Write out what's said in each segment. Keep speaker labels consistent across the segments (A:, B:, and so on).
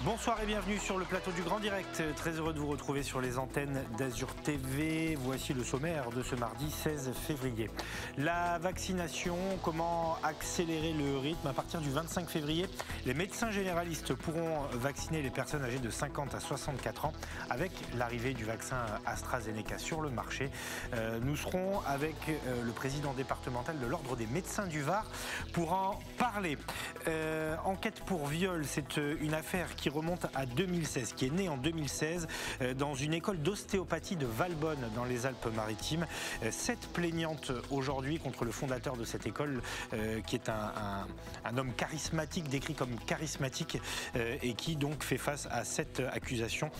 A: Bonsoir et bienvenue sur le plateau du Grand Direct. Très heureux de vous retrouver sur les antennes d'Azur TV. Voici le sommaire de ce mardi 16 février. La vaccination, comment accélérer le rythme? À partir du 25 février, les médecins généralistes pourront vacciner les personnes âgées de 50 à 64 ans avec l'arrivée du vaccin AstraZeneca sur le marché. Nous serons avec le président départemental de l'Ordre des médecins du Var pour en parler. Enquête pour viol, c'est une affaire qui remonte à 2016, qui est née en 2016 dans une école d'ostéopathie de Valbonne dans les Alpes-Maritimes. 7 plaignantes aujourd'hui contre le fondateur de cette école qui est un homme charismatique, décrit comme charismatique et qui donc fait face à cette accusation.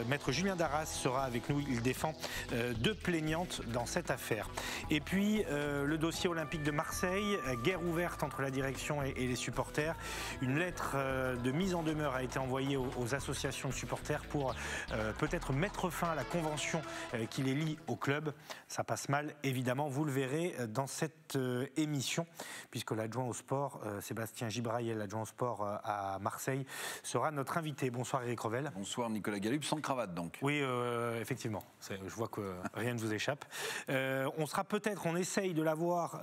A: Maître Julien Darras sera avec nous, il défend 2 plaignantes dans cette affaire. Et puis le dossier olympique de Marseille, guerre ouverte entre la direction et les supporters. Une lettre de mise en demeure a été envoyée aux associations de supporters pour peut-être mettre fin à la convention qui les lie au club. Ça passe mal, évidemment, vous le verrez dans cette émission, puisque l'adjoint au sport, Sébastien Gibrail, l'adjoint au sport à Marseille, sera notre invité. Bonsoir Eric Revel.
B: Bonsoir Nicolas Gallup, sans cravate donc.
A: Oui, effectivement, je vois que rien ne vous échappe. On essaye de l'avoir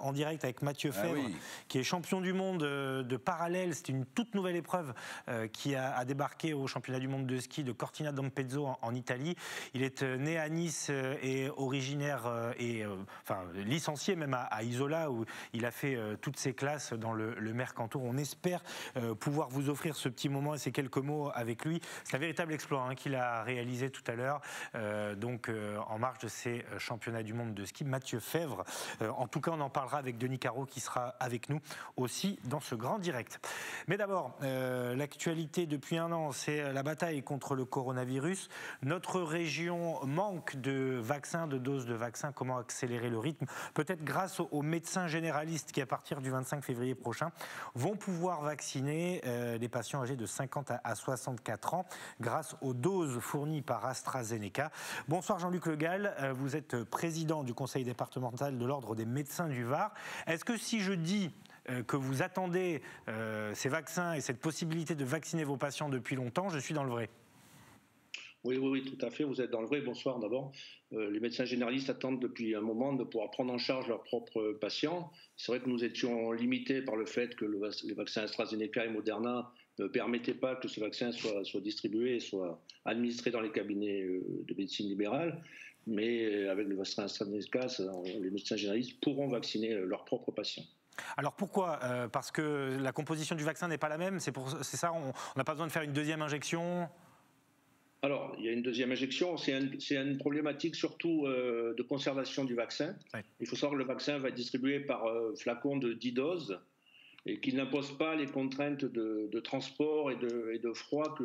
A: en direct avec Mathieu Fèvre, qui est champion du monde de parallèle. C'est une toute nouvelle épreuve qui a débarqué au championnat du monde de ski de Cortina d'Ampezzo en Italie. Il est né à Nice et originaire licencié même à Isola où il a fait toutes ses classes dans le Mercantour. On espère pouvoir vous offrir ce petit moment et ces quelques mots avec lui. C'est un véritable exploit qu'il a réalisé tout à l'heure en marge de ces championnats du monde de ski. Mathieu Fèvre, en tout cas on en parlera avec Denis Caro qui sera avec nous aussi dans ce grand direct. Mais d'abord, l'actualité depuis un an, c'est la bataille contre le coronavirus. Notre région manque de vaccins, de doses de vaccins. Comment accélérer le rythme? Peut-être grâce aux médecins généralistes qui, à partir du 25 février prochain, vont pouvoir vacciner les patients âgés de 50 à 64 ans grâce aux doses fournies par AstraZeneca. Bonsoir Jean-Luc Le Gall, vous êtes président du conseil départemental de l'Ordre des médecins du Var. Est-ce que si je dis que vous attendez ces vaccins et cette possibilité de vacciner vos patients depuis longtemps, je suis dans le vrai?
C: Oui, tout à fait, vous êtes dans le vrai. Bonsoir d'abord. Les médecins généralistes attendent depuis un moment de pouvoir prendre en charge leurs propres patients. C'est vrai que nous étions limités par le fait que les vaccins AstraZeneca et Moderna ne permettaient pas que ce vaccin soit distribué et soit administré dans les cabinets de médecine libérale. Mais avec le vaccin AstraZeneca, les médecins généralistes pourront vacciner leurs propres patients.
A: Alors pourquoi? Parce que la composition du vaccin n'est pas la même? C'est ça, on n'a pas besoin de faire une deuxième injection?
C: Alors, il y a une deuxième injection, c'est une problématique surtout de conservation du vaccin. Oui. Il faut savoir que le vaccin va être distribué par flacon de 10 doses et qu'il n'impose pas les contraintes de transport et de froid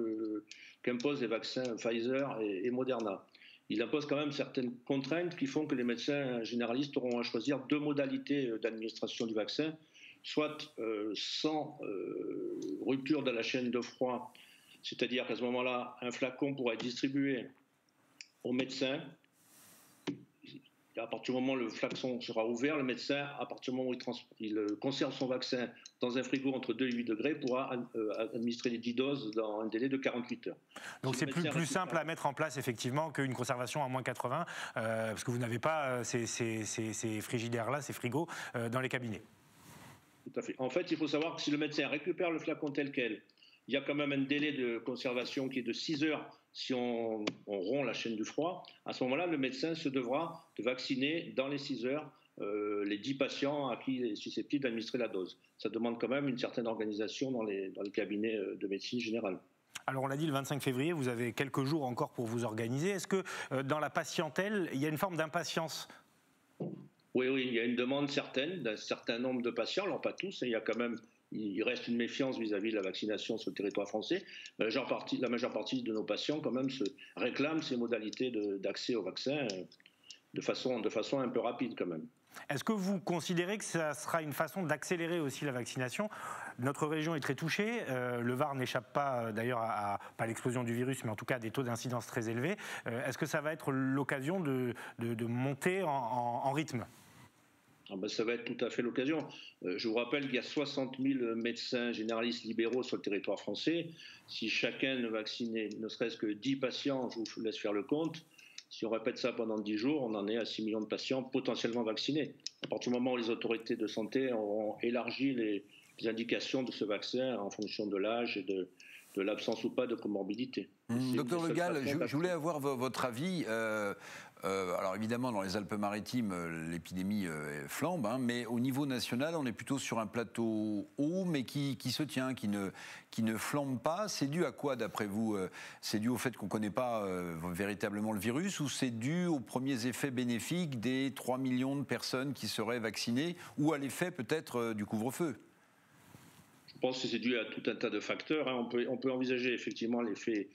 C: qu'imposent les vaccins Pfizer et Moderna. Il impose quand même certaines contraintes qui font que les médecins généralistes auront à choisir 2 modalités d'administration du vaccin, soit sans rupture de la chaîne de froid, c'est-à-dire qu'à ce moment-là, un flacon pourra être distribué au médecin. À partir du moment où le flacon sera ouvert, le médecin, à partir du moment où il conserve son vaccin dans un frigo entre 2 et 8 degrés, pourra administrer les 10 doses dans un délai de 48 heures.
A: Donc c'est plus simple à mettre en place effectivement qu'une conservation à moins 80, parce que vous n'avez pas ces frigidaires-là, ces frigos, dans les cabinets.
C: Tout à fait. En fait, il faut savoir que si le médecin récupère le flacon tel quel, il y a quand même un délai de conservation qui est de 6 heures si on rompt la chaîne du froid. À ce moment-là, le médecin se devra de vacciner dans les 6 heures les 10 patients à qui il est susceptible d'administrer la dose. Ça demande quand même une certaine organisation dans les cabinets de médecine générale.
A: Alors on l'a dit, le 25 février, vous avez quelques jours encore pour vous organiser. Est-ce que dans la patientèle, il y a une forme d'impatience?
C: Oui, il y a une demande certaine d'un certain nombre de patients, alors pas tous, il reste une méfiance vis-à-vis de la vaccination sur le territoire français. La majeure partie de nos patients quand même se réclament ces modalités d'accès au vaccin de façon un peu rapide quand même.
A: Est-ce que vous considérez que ça sera une façon d'accélérer aussi la vaccination? Notre région est très touchée, le Var n'échappe pas d'ailleurs pas à l'explosion du virus, mais en tout cas à des taux d'incidence très élevés. Est-ce que ça va être l'occasion de monter en rythme?
C: Ça va être tout à fait l'occasion. Je vous rappelle qu'il y a 60 000 médecins généralistes libéraux sur le territoire français. Si chacun ne vaccinait ne serait-ce que 10 patients, je vous laisse faire le compte, si on répète ça pendant 10 jours, on en est à 6 millions de patients potentiellement vaccinés. À partir du moment où les autorités de santé auront élargi les indications de ce vaccin en fonction de l'âge et de l'absence ou pas de comorbidité.
B: Docteur Le Gall, je voulais avoir votre avis. Alors évidemment, dans les Alpes-Maritimes, l'épidémie flambe, hein, mais au niveau national, on est plutôt sur un plateau haut, mais qui se tient, qui ne flambe pas. C'est dû à quoi, d'après vous? C'est dû au fait qu'on ne connaît pas véritablement le virus, ou c'est dû aux premiers effets bénéfiques des 3 millions de personnes qui seraient vaccinées, ou à l'effet peut-être du couvre-feu?
C: Je pense que c'est dû à tout un tas de facteurs. Hein. On peut envisager effectivement l'effet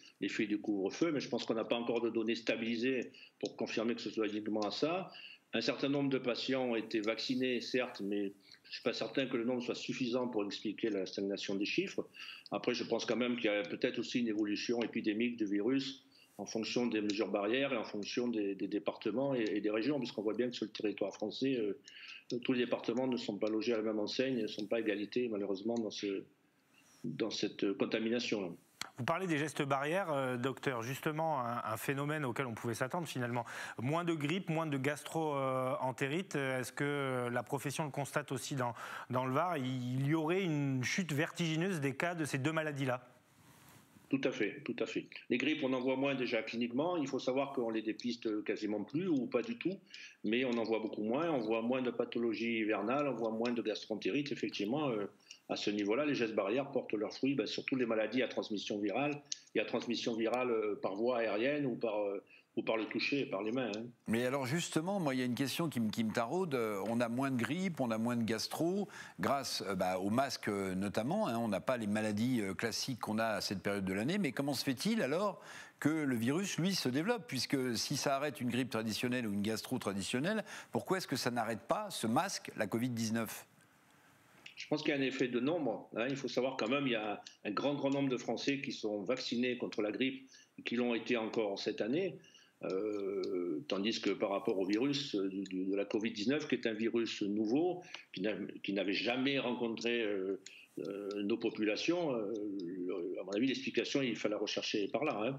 C: du couvre-feu, mais je pense qu'on n'a pas encore de données stabilisées pour confirmer que ce soit uniquement à ça. Un certain nombre de patients ont été vaccinés, certes, mais je ne suis pas certain que le nombre soit suffisant pour expliquer la stagnation des chiffres. Après, je pense quand même qu'il y a peut-être aussi une évolution épidémique du virus en fonction des mesures barrières et en fonction des départements et des régions, puisqu'on voit bien que sur le territoire français, tous les départements ne sont pas logés à la même enseigne, ne sont pas à égalité, malheureusement, dans cette contamination.
A: Vous parlez des gestes barrières, docteur. Justement, un phénomène auquel on pouvait s'attendre finalement. Moins de grippe, moins de gastro-entérite. Est-ce que la profession le constate aussi dans le Var? Il y aurait une chute vertigineuse des cas de ces deux maladies-là?
C: Tout à fait, tout à fait. Les grippes, on en voit moins déjà cliniquement. Il faut savoir qu'on les dépiste quasiment plus ou pas du tout, mais on en voit beaucoup moins. On voit moins de pathologies hivernales, on voit moins de gastroentérite. Effectivement, à ce niveau-là, les gestes barrières portent leurs fruits, surtout les maladies à transmission virale. Il y a transmission virale par voie aérienne ou par le toucher, par les mains. Hein.
B: Mais alors justement, moi, il y a une question qui me taraude. On a moins de grippe, on a moins de gastro, grâce aux masques notamment. Hein. On n'a pas les maladies classiques qu'on a à cette période de l'année. Mais comment se fait-il alors que le virus, lui, se développe? Puisque si ça arrête une grippe traditionnelle ou une gastro traditionnelle, pourquoi est-ce que ça n'arrête pas ce masque, la Covid-19 ?
C: Je pense qu'il y a un effet de nombre. Hein. Il faut savoir quand même, il y a un grand nombre de Français qui sont vaccinés contre la grippe et qui l'ont été encore cette année. Tandis que par rapport au virus de la Covid-19, qui est un virus nouveau, qui n'avait jamais rencontré nos populations, à mon avis, l'explication, il faut la rechercher par là. Hein.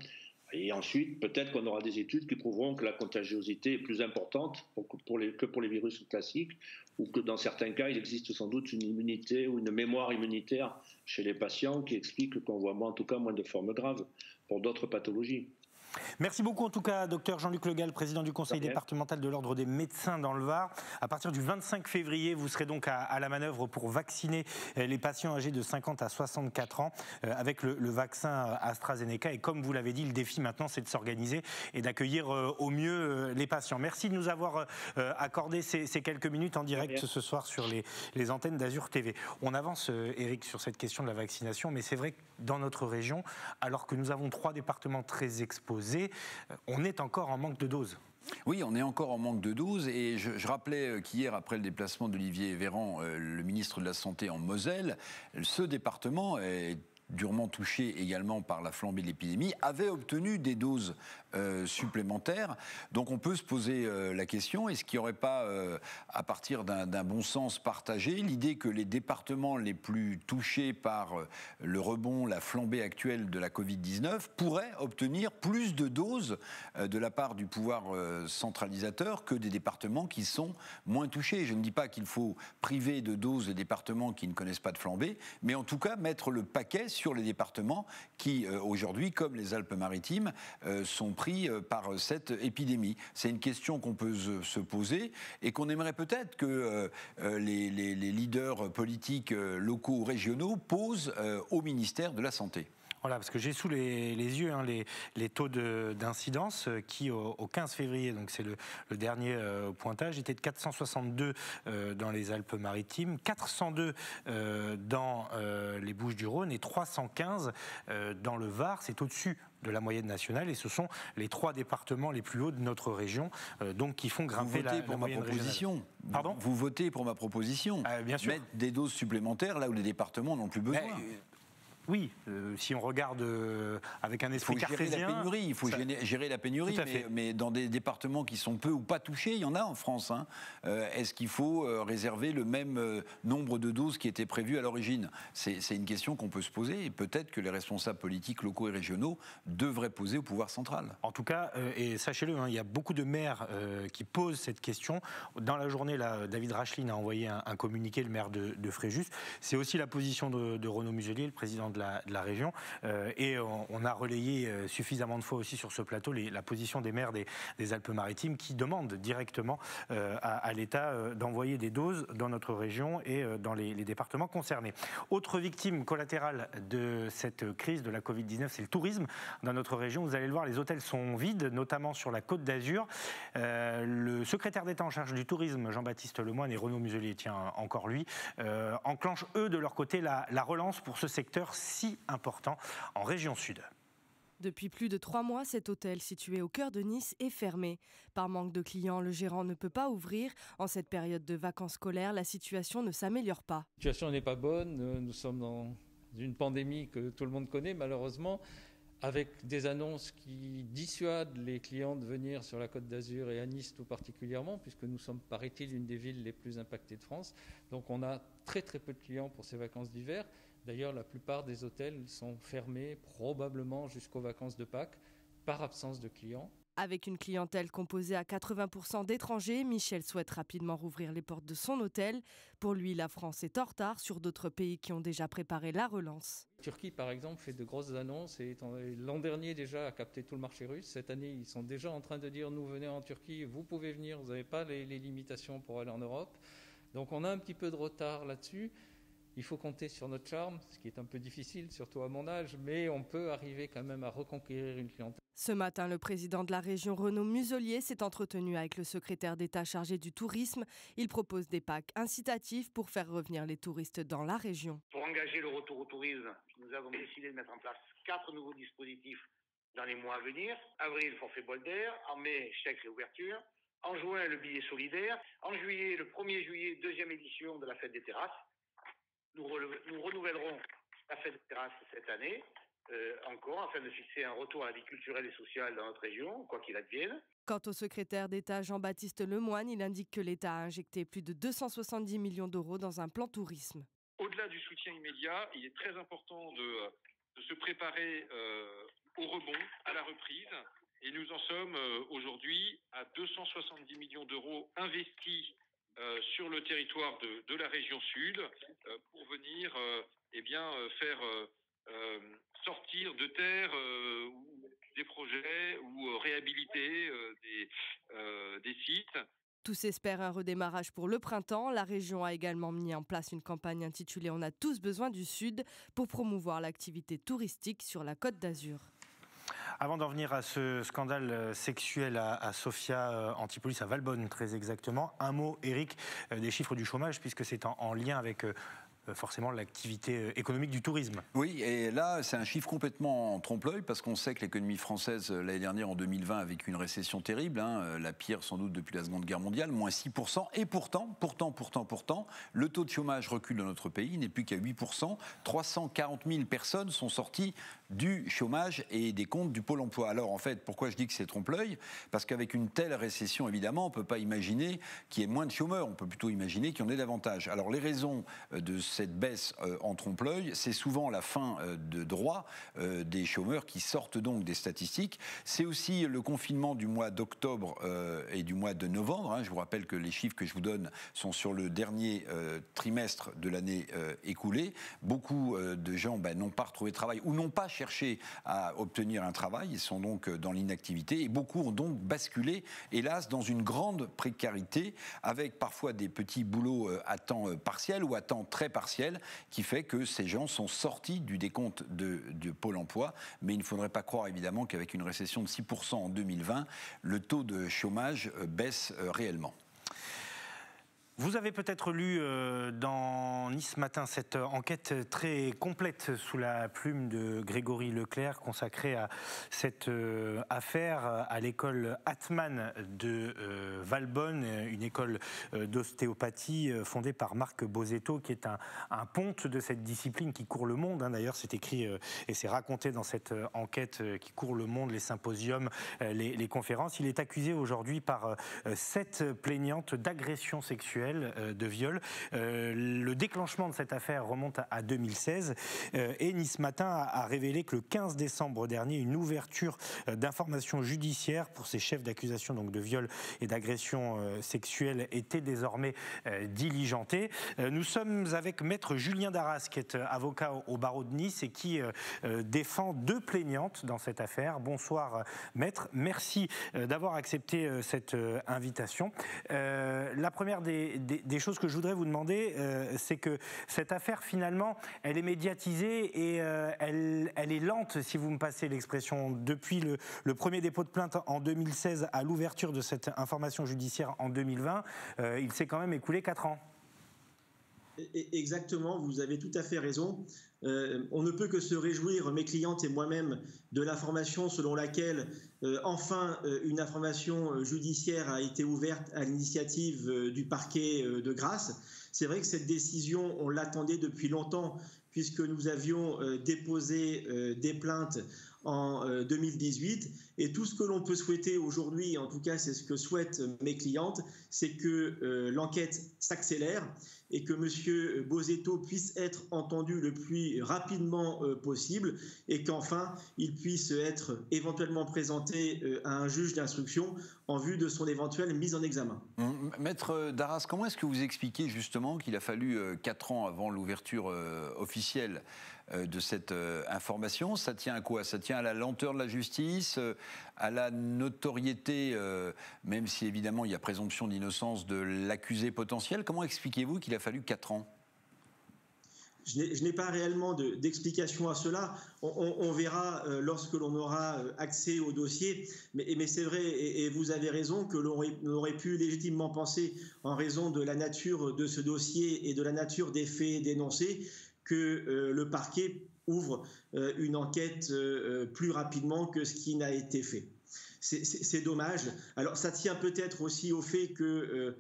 C: Et ensuite, peut-être qu'on aura des études qui prouveront que la contagiosité est plus importante que pour les virus classiques, ou que dans certains cas, il existe sans doute une immunité ou une mémoire immunitaire chez les patients qui explique qu'on voit en tout cas moins de formes graves pour d'autres pathologies.
A: Merci beaucoup en tout cas, docteur Jean-Luc Le Gall, président du conseil départemental de l'Ordre des médecins dans le Var. À partir du 25 février, vous serez donc à la manœuvre pour vacciner les patients âgés de 50 à 64 ans avec le vaccin AstraZeneca. Et comme vous l'avez dit, le défi maintenant, c'est de s'organiser et d'accueillir au mieux les patients. Merci de nous avoir accordé ces quelques minutes en direct ce soir sur les antennes d'Azur TV. On avance, Éric, sur cette question de la vaccination, mais c'est vrai que dans notre région, alors que nous avons 3 départements très exposés, on est encore en manque de doses.
B: Oui, on est encore en manque de doses et je rappelais qu'hier, après le déplacement d'Olivier Véran, le ministre de la Santé en Moselle, ce département est durement touché également par la flambée de l'épidémie, avait obtenu des doses supplémentaires. Donc on peut se poser la question, est-ce qu'il n'y aurait pas, à partir d'un bon sens partagé, l'idée que les départements les plus touchés par le rebond, la flambée actuelle de la Covid-19 pourraient obtenir plus de doses de la part du pouvoir centralisateur que des départements qui sont moins touchés. Je ne dis pas qu'il faut priver de doses des départements qui ne connaissent pas de flambée, mais en tout cas mettre le paquet sur les départements qui, aujourd'hui, comme les Alpes-Maritimes, sont pris par cette épidémie. C'est une question qu'on peut se poser et qu'on aimerait peut-être que les leaders politiques locaux ou régionaux posent au ministère de la Santé.
A: Voilà, parce que j'ai sous les yeux les taux d'incidence qui, au 15 février, donc c'est le dernier pointage, étaient de 462 dans les Alpes-Maritimes, 402 dans les Bouches-du-Rhône et 315 dans le Var. C'est au-dessus de la moyenne nationale et ce sont les 3 départements les plus hauts de notre région donc qui font grimper la moyenne régionale. Pardon ?
B: Vous votez pour ma proposition,
A: bien sûr.
B: Mettre des doses supplémentaires là où les départements n'ont plus besoin.
A: Oui, si on regarde avec un esprit cartésien...
B: Il faut gérer la pénurie, mais dans des départements qui sont peu ou pas touchés, il y en a en France. Hein. Est-ce qu'il faut réserver le même nombre de doses qui était prévu à l'origine ? C'est une question qu'on peut se poser et peut-être que les responsables politiques locaux et régionaux devraient poser au pouvoir central.
A: En tout cas, et sachez-le, il y a beaucoup de maires qui posent cette question. Dans la journée, là, David Racheline a envoyé un communiqué, le maire de Fréjus. C'est aussi la position de Renaud Muselier, le président de la région, et on a relayé suffisamment de fois aussi sur ce plateau la position des maires des Alpes-Maritimes qui demandent directement à l'État d'envoyer des doses dans notre région et dans les départements concernés. Autre victime collatérale de cette crise de la Covid-19, c'est le tourisme dans notre région. Vous allez le voir, les hôtels sont vides, notamment sur la Côte d'Azur. Le secrétaire d'État en charge du tourisme, Jean-Baptiste Lemoyne, et Renaud Muselier, tiens, encore lui, enclenchent eux de leur côté la relance pour ce secteur si important en région sud.
D: Depuis plus de 3 mois, cet hôtel situé au cœur de Nice est fermé. Par manque de clients, le gérant ne peut pas ouvrir. En cette période de vacances scolaires, la situation ne s'améliore pas.
E: La situation n'est pas bonne. Nous sommes dans une pandémie que tout le monde connaît malheureusement, avec des annonces qui dissuadent les clients de venir sur la Côte d'Azur et à Nice tout particulièrement, puisque nous sommes, paraît-il, une des villes les plus impactées de France. Donc on a très très peu de clients pour ces vacances d'hiver. D'ailleurs, la plupart des hôtels sont fermés probablement jusqu'aux vacances de Pâques par absence de clients.
D: Avec une clientèle composée à 80% d'étrangers, Michel souhaite rapidement rouvrir les portes de son hôtel. Pour lui, la France est en retard sur d'autres pays qui ont déjà préparé la relance.
E: La Turquie, par exemple, fait de grosses annonces et l'an dernier déjà a capté tout le marché russe. Cette année, ils sont déjà en train de dire « nous venez en Turquie, vous pouvez venir, vous n'avez pas les limitations pour aller en Europe ». Donc on a un petit peu de retard là-dessus. Il faut compter sur notre charme, ce qui est un peu difficile, surtout à mon âge, mais on peut arriver quand même à reconquérir une clientèle.
D: Ce matin, le président de la région, Renaud Muselier, s'est entretenu avec le secrétaire d'État chargé du tourisme. Il propose des packs incitatifs pour faire revenir les touristes dans la région.
F: Pour engager le retour au tourisme, nous avons décidé de mettre en place 4 nouveaux dispositifs dans les mois à venir. Avril, forfait bol d'air. En mai, chèque réouverture. En juin, le billet solidaire. En juillet, le 1er juillet, 2e édition de la fête des terrasses. Nous renouvellerons la fête des terrasses cette année, encore, afin de fixer un retour à la vie culturelle et sociale dans notre région, quoi qu'il advienne.
D: Quant au secrétaire d'État Jean-Baptiste Lemoyne, il indique que l'État a injecté plus de 270 millions d'euros dans un plan tourisme.
G: Au-delà du soutien immédiat, il est très important de se préparer au rebond, à la reprise. Et nous en sommes aujourd'hui à 270 millions d'euros investis sur le territoire de la région sud pour venir faire sortir de terre des projets ou réhabiliter des sites.
D: Tous espèrent un redémarrage pour le printemps. La région a également mis en place une campagne intitulée « On a tous besoin du Sud » pour promouvoir l'activité touristique sur la Côte d'Azur.
A: Avant d'en venir à ce scandale sexuel à Sophia Antipolis, à Valbonne très exactement, un mot, Eric, des chiffres du chômage, puisque c'est en lien avec forcément l'activité économique du tourisme.
B: Oui, et là, c'est un chiffre complètement en trompe-l'œil, parce qu'on sait que l'économie française, l'année dernière, en 2020, a vécu une récession terrible, la pire sans doute depuis la Seconde Guerre mondiale, moins 6%, et pourtant, le taux de chômage recule dans notre pays, il n'est plus qu'à 8%, 340 000 personnes sont sorties du chômage et des comptes du Pôle emploi. Alors, en fait, pourquoi je dis que c'est trompe-l'œil ? Parce qu'avec une telle récession, évidemment, on ne peut pas imaginer qu'il y ait moins de chômeurs, on peut plutôt imaginer qu'il y en ait davantage. Alors, les raisons de cette baisse en trompe-l'œil, c'est souvent la fin de droit des chômeurs qui sortent donc des statistiques. C'est aussi le confinement du mois d'octobre et du mois de novembre. Je vous rappelle que les chiffres que je vous donne sont sur le dernier trimestre de l'année écoulée. Beaucoup de gens n'ont pas retrouvé de travail ou n'ont pas cherché à obtenir un travail. Ils sont donc dans l'inactivité et beaucoup ont donc basculé, hélas, dans une grande précarité avec parfois des petits boulots à temps partiel ou à temps très partiel, qui fait que ces gens sont sortis du décompte de Pôle emploi. Mais il ne faudrait pas croire évidemment qu'avec une récession de 6% en 2020, le taux de chômage baisse réellement.
A: Vous avez peut-être lu dans Nice Matin cette enquête très complète sous la plume de Grégory Leclerc consacrée à cette affaire à l'école Atman de Valbonne, une école d'ostéopathie fondée par Marc Bosetto, qui est un ponte de cette discipline qui court le monde. D'ailleurs, c'est écrit et c'est raconté dans cette enquête qui court le monde, les symposiums, les conférences. Il est accusé aujourd'hui par 7 plaignantes d'agression sexuelle, de viol. Le déclenchement de cette affaire remonte à 2016 et Nice Matin a révélé que le 15 décembre dernier, une ouverture d'information judiciaire pour ces chefs d'accusation donc de viol et d'agression sexuelle était désormais diligentée. Nous sommes avec maître Julien Darras, qui est avocat au barreau de Nice et qui défend 2 plaignantes dans cette affaire. Bonsoir maître, merci d'avoir accepté cette invitation. La première des choses que je voudrais vous demander, c'est que cette affaire, finalement, elle est médiatisée et elle est lente, si vous me passez l'expression. Depuis le premier dépôt de plainte en 2016 à l'ouverture de cette information judiciaire en 2020, il s'est quand même écoulé 4 ans.
H: Exactement, vous avez tout à fait raison. On ne peut que se réjouir, mes clientes et moi-même, de l'information selon laquelle enfin une information judiciaire a été ouverte à l'initiative du parquet de Grasse. C'est vrai que cette décision, on l'attendait depuis longtemps, puisque nous avions déposé des plaintes en 2018. Et tout ce que l'on peut souhaiter aujourd'hui, en tout cas c'est ce que souhaitent mes clientes, c'est que l'enquête s'accélère et que M. Bosetto puisse être entendu le plus rapidement possible et qu'enfin il puisse être éventuellement présenté à un juge d'instruction en vue de son éventuelle mise en examen.
B: Maître Darras, comment est-ce que vous expliquez justement qu'il a fallu 4 ans avant l'ouverture officielle de cette information? Ça tient à quoi? Ça tient à la lenteur de la justice, à la notoriété, même si évidemment il y a présomption d'innocence de l'accusé potentiel. Comment expliquez-vous qu'il a fallu 4 ans?
H: Je n'ai pas réellement d'explication à cela. On verra lorsque l'on aura accès au dossier. Mais c'est vrai, et vous avez raison, que l'on aurait pu légitimement penser, en raison de la nature de ce dossier et de la nature des faits dénoncés, que le parquet ouvre une enquête plus rapidement que ce qui n'a été fait. C'est dommage. Alors ça tient peut-être aussi au fait que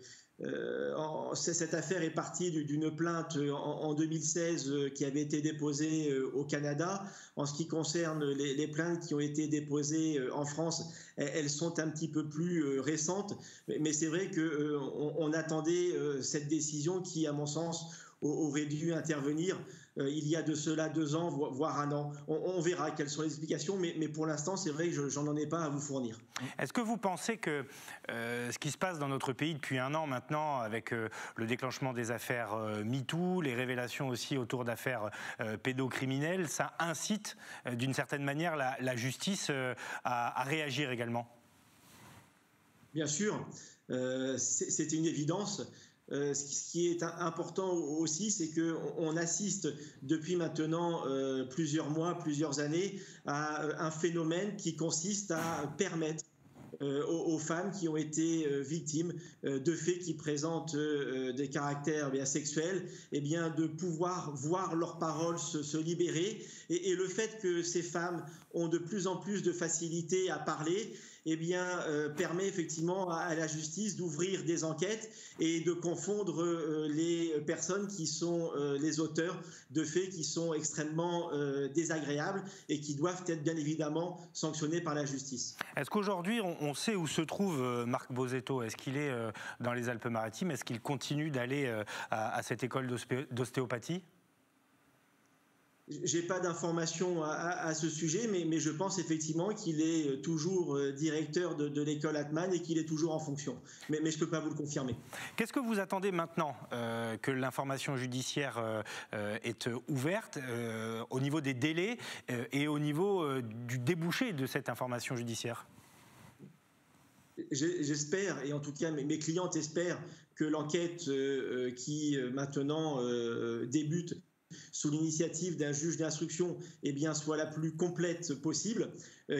H: cette affaire est partie d'une plainte en 2016 qui avait été déposée au Canada. En ce qui concerne les plaintes qui ont été déposées en France, elles sont un petit peu plus récentes. Mais c'est vrai qu'on attendait cette décision qui, à mon sens, aurait dû intervenir il y a de cela 2 ans, voire 1 an. On verra quelles sont les explications, mais pour l'instant, c'est vrai que j'en ai pas à vous fournir.
A: Est-ce que vous pensez que ce qui se passe dans notre pays depuis 1 an maintenant, avec le déclenchement des affaires MeToo, les révélations aussi autour d'affaires pédocriminelles, ça incite d'une certaine manière la justice à réagir également?
H: Bien sûr, c'est une évidence. Ce qui est important aussi, c'est qu'on assiste depuis maintenant plusieurs mois, plusieurs années, à un phénomène qui consiste à permettre aux femmes qui ont été victimes de faits qui présentent des caractères sexuels, de pouvoir voir leurs paroles se libérer. Et le fait que ces femmes ont de plus en plus de facilité à parler, permet effectivement à la justice d'ouvrir des enquêtes et de confondre les personnes qui sont les auteurs de faits qui sont extrêmement désagréables et qui doivent être bien évidemment sanctionnés par la justice.
A: Est-ce qu'aujourd'hui on sait où se trouve Marc Bosetto? Est-ce qu'il est dans les Alpes-Maritimes? Est-ce qu'il continue d'aller à cette école d'ostéopathie?
H: J'ai pas d'informations à ce sujet, mais je pense effectivement qu'il est toujours directeur de l'école Atman et qu'il est toujours en fonction. Mais je peux pas vous le confirmer.
A: Qu'est-ce que vous attendez maintenant que l'information judiciaire est ouverte au niveau des délais et au niveau du débouché de cette information judiciaire?
H: J'espère, et en tout cas mes clientes espèrent, que l'enquête qui maintenant débute sous l'initiative d'un juge d'instruction soit la plus complète possible,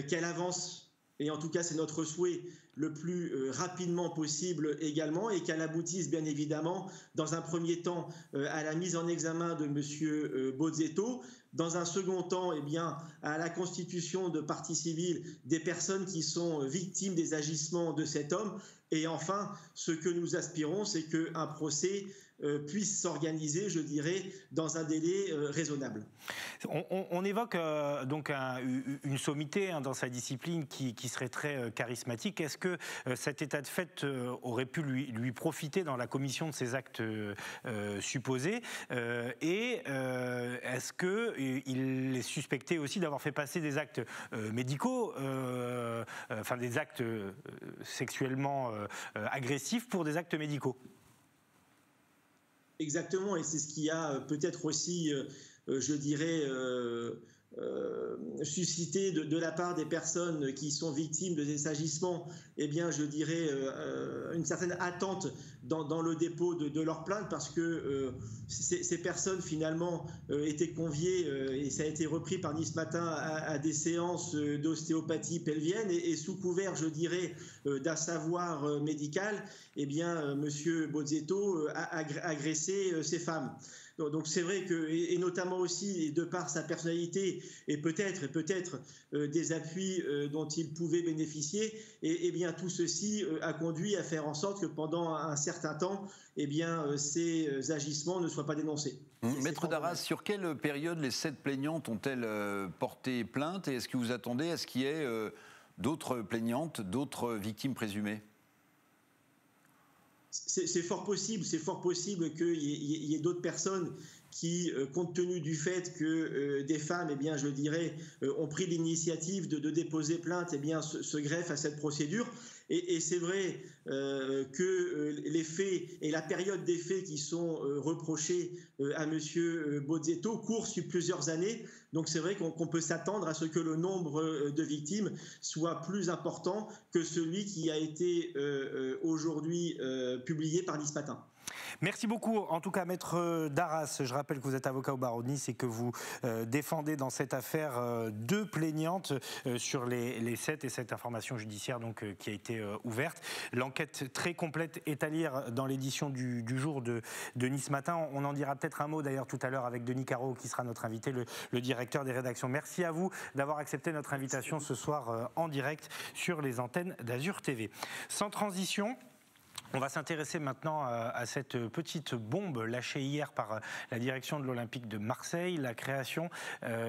H: qu'elle avance et en tout cas c'est notre souhait, le plus rapidement possible également, et qu'elle aboutisse bien évidemment dans un premier temps à la mise en examen de M. Bozzetto, dans un second temps à la constitution de partie civile des personnes qui sont victimes des agissements de cet homme, et enfin ce que nous aspirons, c'est qu'un procès puisse s'organiser, je dirais, dans un délai raisonnable.
A: On évoque donc une sommité dans sa discipline qui serait très charismatique. Est-ce que cet état de fait aurait pu lui profiter dans la commission de ces actes supposés et est-ce qu'il est suspecté aussi d'avoir fait passer des actes médicaux, enfin des actes sexuellement agressifs pour des actes médicaux?
H: Exactement, et c'est ce qui a peut-être aussi, je dirais, suscité de la part des personnes qui sont victimes de ces agissements, je dirais, une certaine attente dans le dépôt de leur plainte, parce que ces personnes finalement étaient conviées, et ça a été repris par Nice Matin, à des séances d'ostéopathie pelvienne, et sous couvert, je dirais, d'un savoir médical, Monsieur Bozzetto a agressé ces femmes. Donc c'est vrai que, et notamment aussi de par sa personnalité et peut-être des appuis dont il pouvait bénéficier, tout ceci a conduit à faire en sorte que pendant un certain temps, ces agissements ne soient pas dénoncés.
B: Maître Darras, sur quelle période les 7 plaignantes ont-elles porté plainte, et est-ce que vous attendez à ce qu'il y ait d'autres plaignantes, d'autres victimes présumées?
H: C'est fort possible qu'il y ait d'autres personnes qui, compte tenu du fait que des femmes, je dirais, ont pris l'initiative de déposer plainte, se greffent à cette procédure. Et c'est vrai que les faits et la période des faits qui sont reprochés à M. Bozzetto courent sur plusieurs années. Donc c'est vrai qu'on peut s'attendre à ce que le nombre de victimes soit plus important que celui qui a été aujourd'hui publié par Nice Matin.
A: Merci beaucoup. En tout cas, Maître Darras, je rappelle que vous êtes avocat au barreau de Nice et que vous défendez dans cette affaire 2 plaignantes sur les 7, et cette information judiciaire donc, qui a été ouverte. L'enquête très complète est à lire dans l'édition du jour de Nice Matin. On en dira peut-être un mot d'ailleurs tout à l'heure avec Denis Caro qui sera notre invité, le directeur des rédactions. Merci à vous d'avoir accepté notre invitation ce soir en direct sur les antennes d'Azur TV. Sans transition, on va s'intéresser maintenant à cette petite bombe lâchée hier par la direction de l'Olympique de Marseille, la création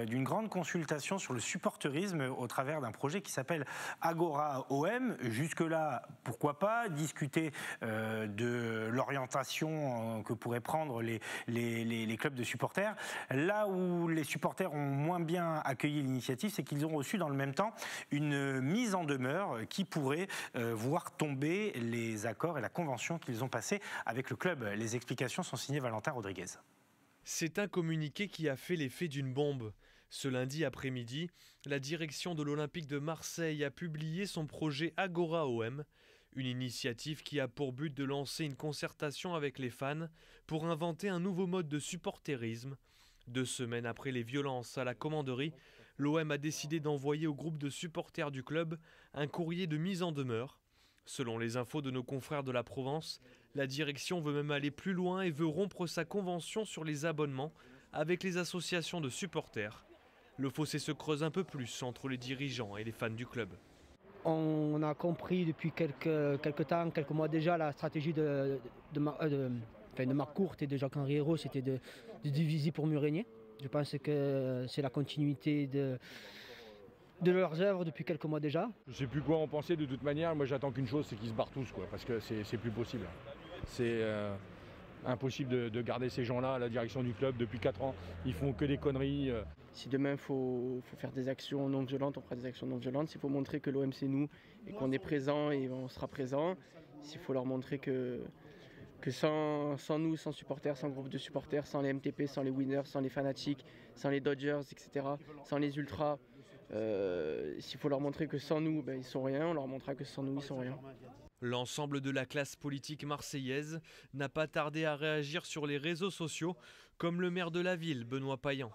A: d'une grande consultation sur le supporterisme au travers d'un projet qui s'appelle Agora OM. Jusque-là, pourquoi pas discuter de l'orientation que pourraient prendre les clubs de supporters. Là où les supporters ont moins bien accueilli l'initiative, c'est qu'ils ont reçu dans le même temps une mise en demeure qui pourrait voir tomber les accords et la convention qu'ils ont passée avec le club. Les explications sont signées Valentin Rodriguez.
I: C'est un communiqué qui a fait l'effet d'une bombe. Ce lundi après-midi, la direction de l'Olympique de Marseille a publié son projet Agora OM, une initiative qui a pour but de lancer une concertation avec les fans pour inventer un nouveau mode de supporterisme. 2 semaines après les violences à la commanderie, l'OM a décidé d'envoyer au groupe de supporters du club un courrier de mise en demeure. Selon les infos de nos confrères de la Provence, la direction veut même aller plus loin et veut rompre sa convention sur les abonnements avec les associations de supporters. Le fossé se creuse un peu plus entre les dirigeants et les fans du club.
J: On a compris depuis quelques mois déjà, la stratégie de Marc Courte et de Jacques-Henri Hérault, c'était de diviser pour mieux régner. Je pense que c'est la continuité de leurs œuvres depuis quelques mois déjà.
K: Je ne sais plus quoi en penser de toute manière. Moi j'attends qu'une chose, c'est qu'ils se barrent tous, parce que c'est plus possible. C'est impossible de garder ces gens-là à la direction du club depuis 4 ans. Ils font que des conneries.
L: Si demain il faut faire des actions non violentes, on fera des actions non violentes. S'il faut montrer que l'OM c'est nous et qu'on est présent et on sera présent. S'il faut leur montrer que sans nous, sans supporters, sans groupe de supporters, sans les MTP, sans les winners, sans les fanatiques, sans les Dodgers, etc., sans les ultras, s'il faut leur montrer que sans nous, ils sont rien, on leur montrera que sans nous, ils sont rien.
I: L'ensemble de la classe politique marseillaise n'a pas tardé à réagir sur les réseaux sociaux, comme le maire de la ville, Benoît Payan.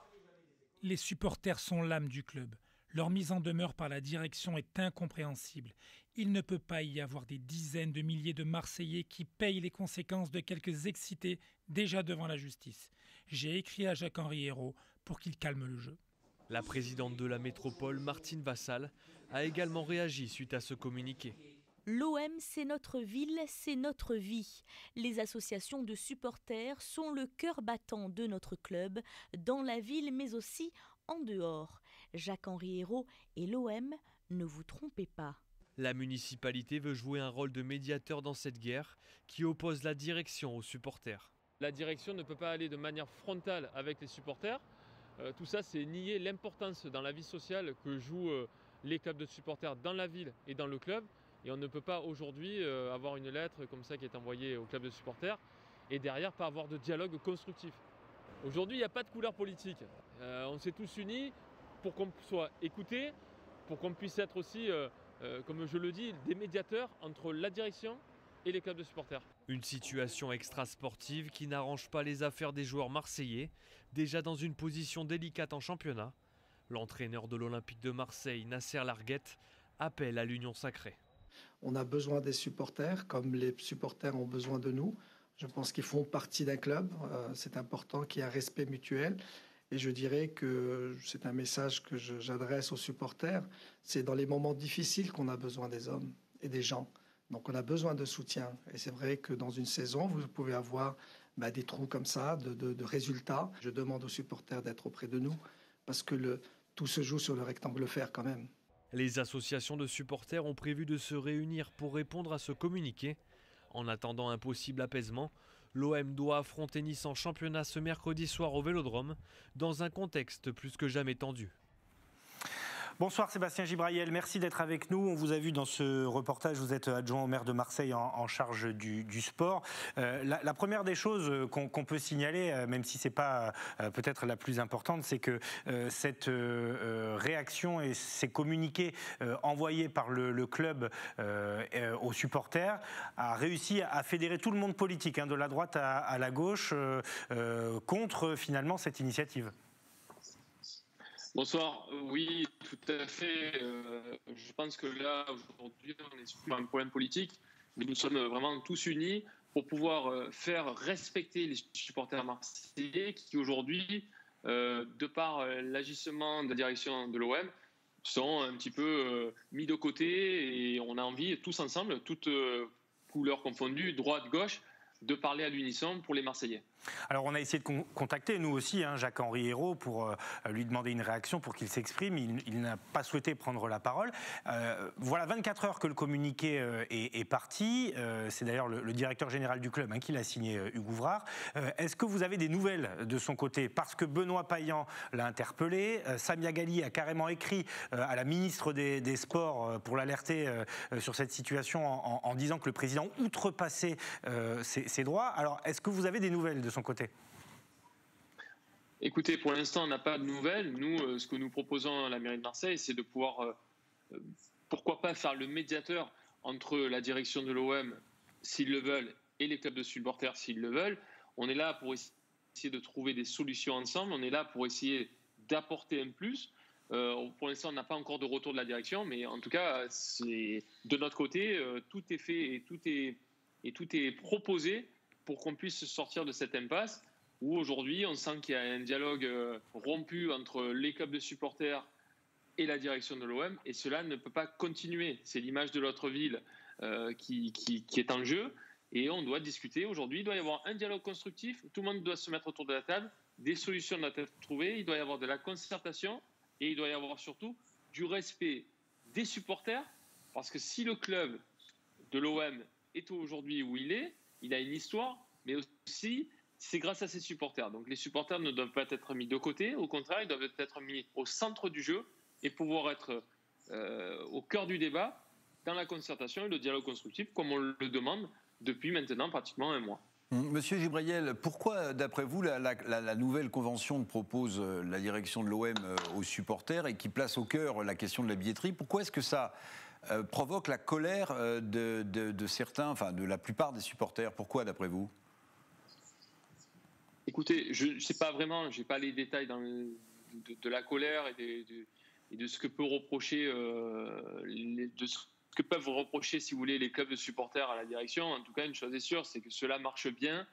M: Les supporters sont l'âme du club. Leur mise en demeure par la direction est incompréhensible. Il ne peut pas y avoir des dizaines de milliers de Marseillais qui payent les conséquences de quelques excités déjà devant la justice. J'ai écrit à Jacques-Henri Hérault pour qu'il calme le jeu.
I: La présidente de la métropole, Martine Vassal, a également réagi suite à ce communiqué.
N: L'OM, c'est notre ville, c'est notre vie. Les associations de supporters sont le cœur battant de notre club, dans la ville mais aussi en dehors. Jacques-Henri Hérault et l'OM, ne vous trompez pas.
I: La municipalité veut jouer un rôle de médiateur dans cette guerre qui oppose la direction aux supporters.
E: La direction ne peut pas aller de manière frontale avec les supporters. Tout ça, c'est nier l'importance dans la vie sociale que jouent les clubs de supporters dans la ville et dans le club. Et on ne peut pas aujourd'hui avoir une lettre comme ça qui est envoyée au club de supporters et derrière pas avoir de dialogue constructif. Aujourd'hui, il n'y a pas de couleur politique. On s'est tous unis pour qu'on soit écoutés, pour qu'on puisse être aussi, comme je le dis, des médiateurs entre la direction et les clubs de supporters.
I: Une situation extra-sportive qui n'arrange pas les affaires des joueurs marseillais, déjà dans une position délicate en championnat. L'entraîneur de l'Olympique de Marseille, Nasser Larguette, appelle à l'union sacrée.
O: On a besoin des supporters, comme les supporters ont besoin de nous. Je pense qu'ils font partie d'un club. C'est important qu'il y ait un respect mutuel. Et je dirais que c'est un message que j'adresse aux supporters. C'est dans les moments difficiles qu'on a besoin des hommes et des gens. Donc on a besoin de soutien. Et c'est vrai que dans une saison, vous pouvez avoir des trous comme ça, de résultats. Je demande aux supporters d'être auprès de nous parce que tout se joue sur le rectangle vert quand même.
I: Les associations de supporters ont prévu de se réunir pour répondre à ce communiqué. En attendant un possible apaisement, l'OM doit affronter Nice en championnat ce mercredi soir au Vélodrome, dans un contexte plus que jamais tendu.
A: Bonsoir Sébastien Gibrayel, merci d'être avec nous. On vous a vu dans ce reportage, vous êtes adjoint au maire de Marseille en charge du sport. La première des choses qu'on peut signaler, même si ce n'est pas peut-être la plus importante, c'est que cette réaction et ces communiqués envoyés par le club aux supporters a réussi à fédérer tout le monde politique, de la droite à la gauche, contre finalement cette initiative.
E: Bonsoir, oui, tout à fait. Je pense que là, aujourd'hui, on est sur un problème politique, mais nous sommes vraiment tous unis pour pouvoir faire respecter les supporters marseillais qui, aujourd'hui, de par l'agissement de la direction de l'OM, sont un petit peu mis de côté et on a envie, tous ensemble, toutes couleurs confondues, droite, gauche, de parler à l'unisson pour les Marseillais. Alors on a essayé de contacter nous aussi Jacques-Henri Hérault pour lui demander une réaction, pour qu'il s'exprime. Il n'a pas souhaité prendre la parole. Voilà 24 heures que le communiqué est parti. C'est d'ailleurs le directeur général du club qui l'a signé, Hugues Ouvrard. Est-ce que vous avez des nouvelles de son côté? Parce que Benoît Payan l'a interpellé. Samia Ghali a carrément écrit à la ministre des Sports pour l'alerter sur cette situation en disant que le président outrepassait ses droits. Alors est-ce que vous avez des nouvelles de son côté? Écoutez, pour l'instant, on n'a pas de nouvelles. Nous, ce que nous proposons à la mairie de Marseille, c'est de pouvoir, pourquoi pas, faire le médiateur entre la direction de l'OM, s'ils le veulent, et les clubs de supporters, s'ils le veulent. On est là pour essayer de trouver des solutions ensemble. On est là pour essayer d'apporter un plus. Pour l'instant, on n'a pas encore de retour de la direction, mais en tout cas, de notre côté, tout est fait et tout est proposé pour qu'on puisse sortir de cette impasse où aujourd'hui on sent qu'il y a un dialogue rompu entre les clubs de supporters et la direction de l'OM, et cela ne peut pas continuer. C'est l'image de notre ville qui est en jeu, et on doit discuter. Aujourd'hui, il doit y avoir un dialogue constructif, tout le monde doit se mettre autour de la table, des solutions doivent être trouvées, il doit y avoir de la concertation, et il doit y avoir surtout du respect des supporters, parce que si le club de l'OM est aujourd'hui où il a une histoire, mais aussi c'est grâce à ses supporters. Donc les supporters ne doivent pas être mis de côté, au contraire, ils doivent être mis au centre du jeu et pouvoir être au cœur du débat, dans la concertation et le dialogue constructif, comme on le demande depuis maintenant pratiquement un mois.
B: Monsieur Gibrayel, pourquoi, d'après vous, la nouvelle convention que propose la direction de l'OM aux supporters et qui place au cœur la question de la billetterie, pourquoi est-ce que ça provoque la colère de certains, enfin de la plupart des supporters? Pourquoi, d'après vous?
E: Écoutez, je ne sais pas vraiment, je n'ai pas les détails de la colère et
P: et de ce que peut reprocher, de ce que peuvent reprocher, si vous voulez, les clubs de supporters à la direction. En tout cas, une chose est sûre, c'est que cela marche bien.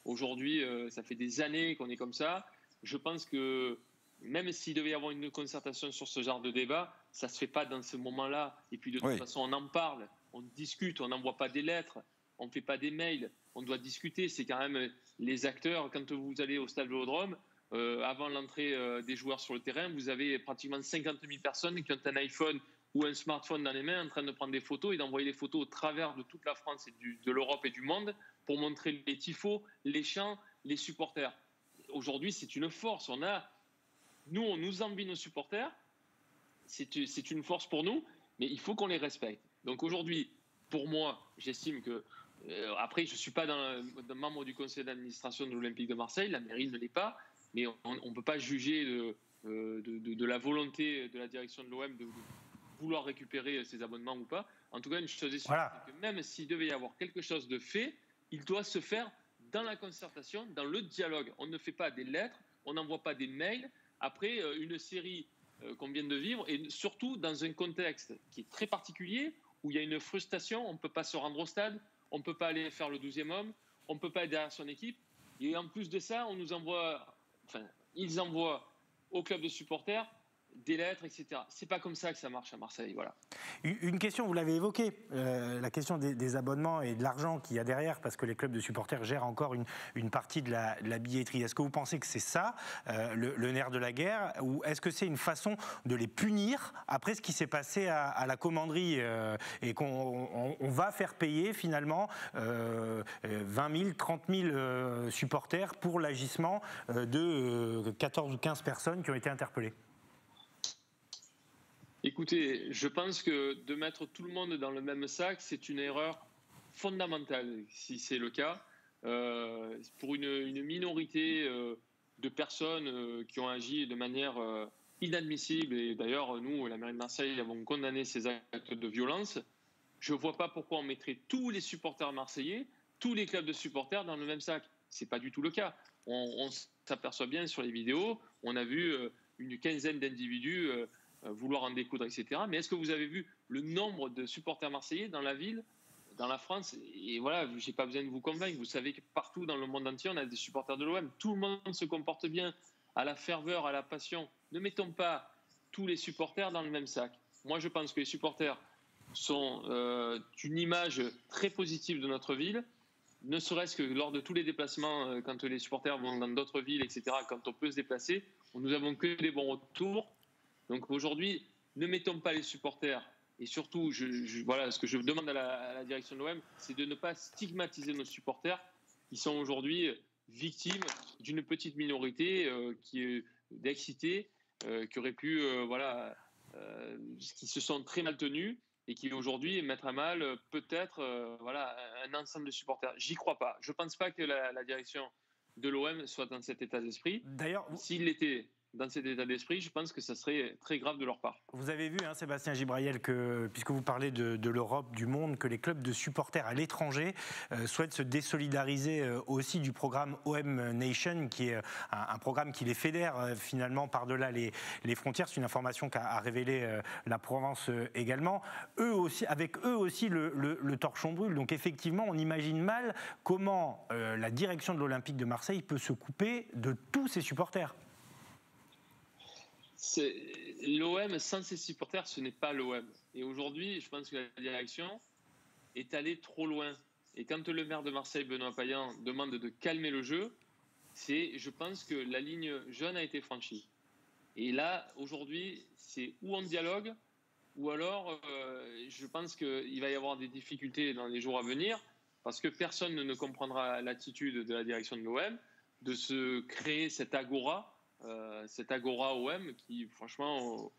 P: Aujourd'hui, ça fait des années qu'on est comme ça. Je pense que même s'il devait y avoir une concertation sur ce genre de débat, ça ne se fait pas dans ce moment-là. Et puis de toute façon, on en parle, on discute, on n'envoie pas des lettres, on ne fait pas des mails, on doit discuter. C'est quand même les acteurs. Quand vous allez au stade Vélodrome, avant l'entrée des joueurs sur le terrain, vous avez pratiquement 50 000 personnes qui ont un iPhone ou un smartphone dans les mains en train de prendre des photos et d'envoyer des photos au travers de toute la France et de l'Europe et du monde pour montrer les tifos, les chants, les supporters. Aujourd'hui, c'est une force. Nous, on nous envie nos supporters. C'est une force pour nous, mais il faut qu'on les respecte. Donc aujourd'hui, pour moi, j'estime que... après, je ne suis pas membre du conseil d'administration de l'Olympique de Marseille, la mairie ne l'est pas, mais on ne peut pas juger de la volonté de la direction de l'OM de vouloir récupérer ses abonnements ou pas. En tout cas, une chose est sûre, c'est que même s'il devait y avoir quelque chose de fait, il doit se faire dans la concertation, dans le dialogue. On ne fait pas des lettres, on n'envoie pas des mails. Après une série qu'on vient de vivre, et surtout dans un contexte qui est très particulier, où il y a une frustration, on ne peut pas se rendre au stade, on ne peut pas aller faire le 12e homme, on ne peut pas être derrière son équipe. Et en plus de ça, ils envoient au club de supporters des lettres, etc. C'est pas comme ça que ça marche à Marseille, voilà.
A: Une question, vous l'avez évoqué, la question des abonnements et de l'argent qu'il y a derrière, parce que les clubs de supporters gèrent encore une partie de la billetterie. Est-ce que vous pensez que c'est ça, le nerf de la guerre, ou est-ce que c'est une façon de les punir après ce qui s'est passé à la commanderie et qu'on va faire payer finalement 20 000, 30 000 supporters pour l'agissement de 14 ou 15 personnes qui ont été interpellées?
P: Écoutez, je pense que de mettre tout le monde dans le même sac, c'est une erreur fondamentale, si c'est le cas. Pour une minorité de personnes qui ont agi de manière inadmissible, et d'ailleurs, nous, la mairie de Marseille, avons condamné ces actes de violence, je ne vois pas pourquoi on mettrait tous les supporters marseillais, tous les clubs de supporters dans le même sac. Ce n'est pas du tout le cas. On s'aperçoit bien sur les vidéos, on a vu une quinzaine d'individus vouloir en découdre, etc. Mais est-ce que vous avez vu le nombre de supporters marseillais dans la ville, dans la France? Et voilà, je n'ai pas besoin de vous convaincre. Vous savez que partout dans le monde entier, on a des supporters de l'OM. Tout le monde se comporte bien, à la ferveur, à la passion. Ne mettons pas tous les supporters dans le même sac. Moi, je pense que les supporters sont une image très positive de notre ville, ne serait-ce que lors de tous les déplacements, quand les supporters vont dans d'autres villes, etc., quand on peut se déplacer, nous n'avons que des bons retours. Donc aujourd'hui, ne mettons pas les supporters, et surtout, voilà, ce que je demande à la direction de l'OM, c'est de ne pas stigmatiser nos supporters qui sont aujourd'hui victimes d'une petite minorité d'excités, qui auraient pu, qui se sont très mal tenus et qui aujourd'hui mettent à mal peut-être un ensemble de supporters. J'y crois pas. Je ne pense pas que la direction de l'OM soit dans cet état d'esprit.
A: D'ailleurs,
P: s'il l'était dans cet état d'esprit, je pense que ça serait très grave de leur part.
A: Vous avez vu, Sébastien Gibrayel, que, puisque vous parlez de l'Europe, du monde, que les clubs de supporters à l'étranger souhaitent se désolidariser aussi du programme OM Nation, qui est un programme qui les fédère finalement par-delà les frontières. C'est une information qu'a révélée la Provence également. Avec eux aussi, le torchon brûle. Donc effectivement, on imagine mal comment la direction de l'Olympique de Marseille peut se couper de tous ses supporters.
P: L'OM sans ses supporters, ce n'est pas l'OM. Et aujourd'hui, je pense que la direction est allée trop loin. Et quand le maire de Marseille, Benoît Payan, demande de calmer le jeu, je pense que la ligne jaune a été franchie. Et là, aujourd'hui, c'est ou on dialogue, ou alors je pense qu'il va y avoir des difficultés dans les jours à venir, parce que personne ne comprendra l'attitude de la direction de l'OM de se créer cette agora OM qui, franchement,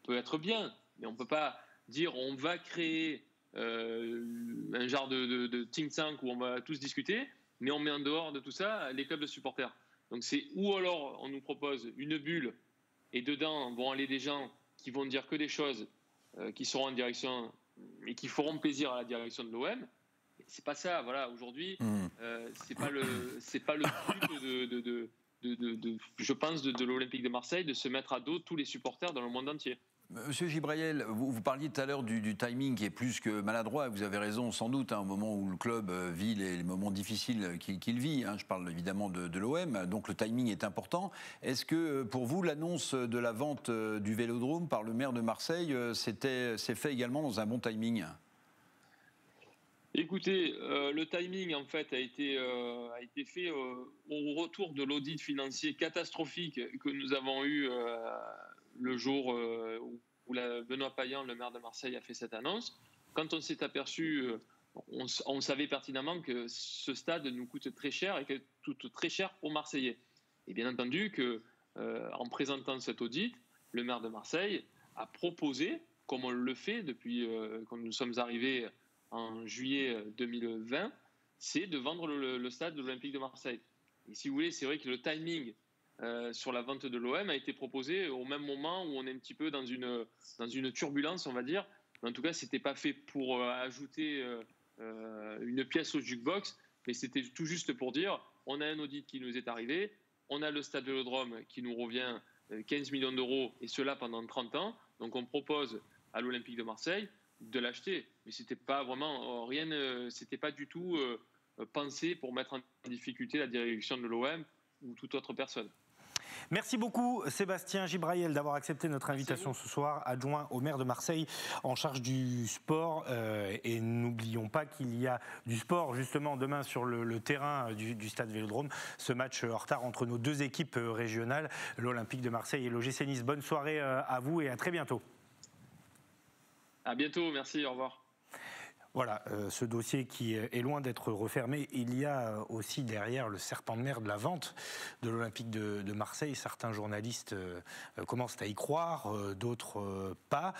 P: peut être bien. Mais on ne peut pas dire on va créer un genre de think tank où on va tous discuter, mais on met en dehors de tout ça les clubs de supporters. Donc c'est ou alors on nous propose une bulle et dedans vont aller des gens qui vont dire que des choses qui seront en direction et qui feront plaisir à la direction de l'OM. C'est pas ça. Voilà, aujourd'hui, c'est pas le but de je pense, de l'Olympique de Marseille, de se mettre à dos tous les supporters dans le monde entier.
B: Monsieur Gibrayel, vous parliez tout à l'heure du timing qui est plus que maladroit. Vous avez raison, sans doute, au moment où le club vit les moments difficiles qu'il vit. Je parle évidemment de l'OM, donc le timing est important. Est-ce que, pour vous, l'annonce de la vente du Vélodrome par le maire de Marseille, c'est fait également dans un bon timing ?
P: Écoutez, le timing, en fait, a été fait au retour de l'audit financier catastrophique que nous avons eu le jour où Benoît Payan, le maire de Marseille, a fait cette annonce. Quand on s'est aperçu, on savait pertinemment que ce stade nous coûte très cher et que coûte très cher aux Marseillais. Et bien entendu qu'en présentant cet audit, le maire de Marseille a proposé, comme on le fait depuis quand nous sommes arrivés en juillet 2020, c'est de vendre le stade de l'Olympique de Marseille. Et si vous voulez, c'est vrai que le timing sur la vente de l'OM a été proposé au même moment où on est un petit peu dans une turbulence, on va dire. Mais en tout cas, ce n'était pas fait pour ajouter une pièce au jukebox, mais c'était tout juste pour dire on a un audit qui nous est arrivé, on a le stade Vélodrome qui nous revient 15 millions d'euros, et cela pendant 30 ans. Donc on propose à l'Olympique de Marseille de l'acheter. Mais c'était pas vraiment c'était pas du tout pensé pour mettre en difficulté la direction de l'OM ou toute autre personne.
A: Merci beaucoup Sébastien Gibrayel d'avoir accepté notre invitation ce soir, adjoint au maire de Marseille en charge du sport. Et n'oublions pas qu'il y a du sport justement demain sur le terrain du stade Vélodrome. Ce match en retard entre nos deux équipes régionales, l'Olympique de Marseille et l'OGC Nice. Bonne soirée à vous et à très bientôt.
P: À bientôt, merci, au revoir.
A: Voilà, ce dossier qui est loin d'être refermé. Il y a aussi derrière le serpent de mer de la vente de l'Olympique de Marseille. Certains journalistes commencent à y croire, d'autres pas.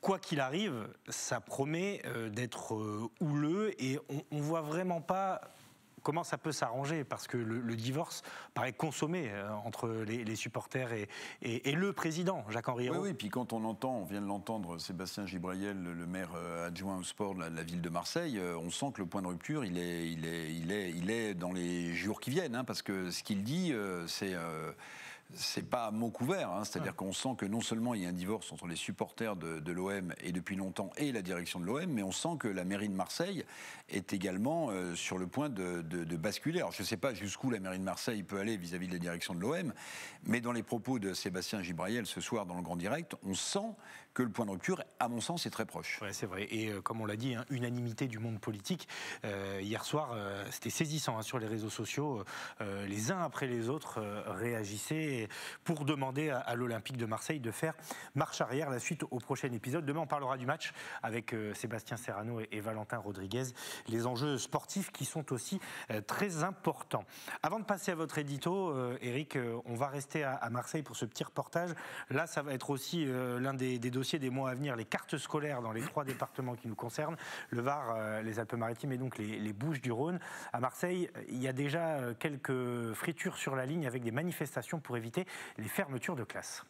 A: Quoi qu'il arrive, ça promet d'être houleux et on ne voit vraiment pas comment ça peut s'arranger, parce que le divorce paraît consommé entre les supporters et le président, Jacques-Henri Hérault.
B: Oui, puis quand on vient de l'entendre, Sébastien Gibrayel, le maire adjoint au sport de la ville de Marseille, on sent que le point de rupture, il est dans les jours qui viennent, parce que ce qu'il dit, c'est pas à mot couvert, c'est-à-dire qu'on sent que non seulement il y a un divorce entre les supporters de l'OM et depuis longtemps et la direction de l'OM, mais on sent que la mairie de Marseille est également sur le point de basculer. Alors je ne sais pas jusqu'où la mairie de Marseille peut aller vis-à-vis de la direction de l'OM, mais dans les propos de Sébastien Gibrayel ce soir dans le Grand Direct, on sent que le point de rupture, à mon sens, est très proche.
A: Ouais, c'est vrai. Et comme on l'a dit, unanimité du monde politique. Hier soir, c'était saisissant sur les réseaux sociaux. Les uns après les autres réagissaient pour demander à l'Olympique de Marseille de faire marche arrière. La suite au prochain épisode. Demain, on parlera du match avec Sébastien Serrano et Valentin Rodriguez. Les enjeux sportifs qui sont aussi très importants. Avant de passer à votre édito, Eric, on va rester à Marseille pour ce petit reportage. Là, ça va être aussi l'un des dossiers des mois à venir, les cartes scolaires dans les 3 départements qui nous concernent, le Var, les Alpes-Maritimes et donc les Bouches-du-Rhône. À Marseille, il y a déjà quelques fritures sur la ligne avec des manifestations pour éviter les fermetures de classes.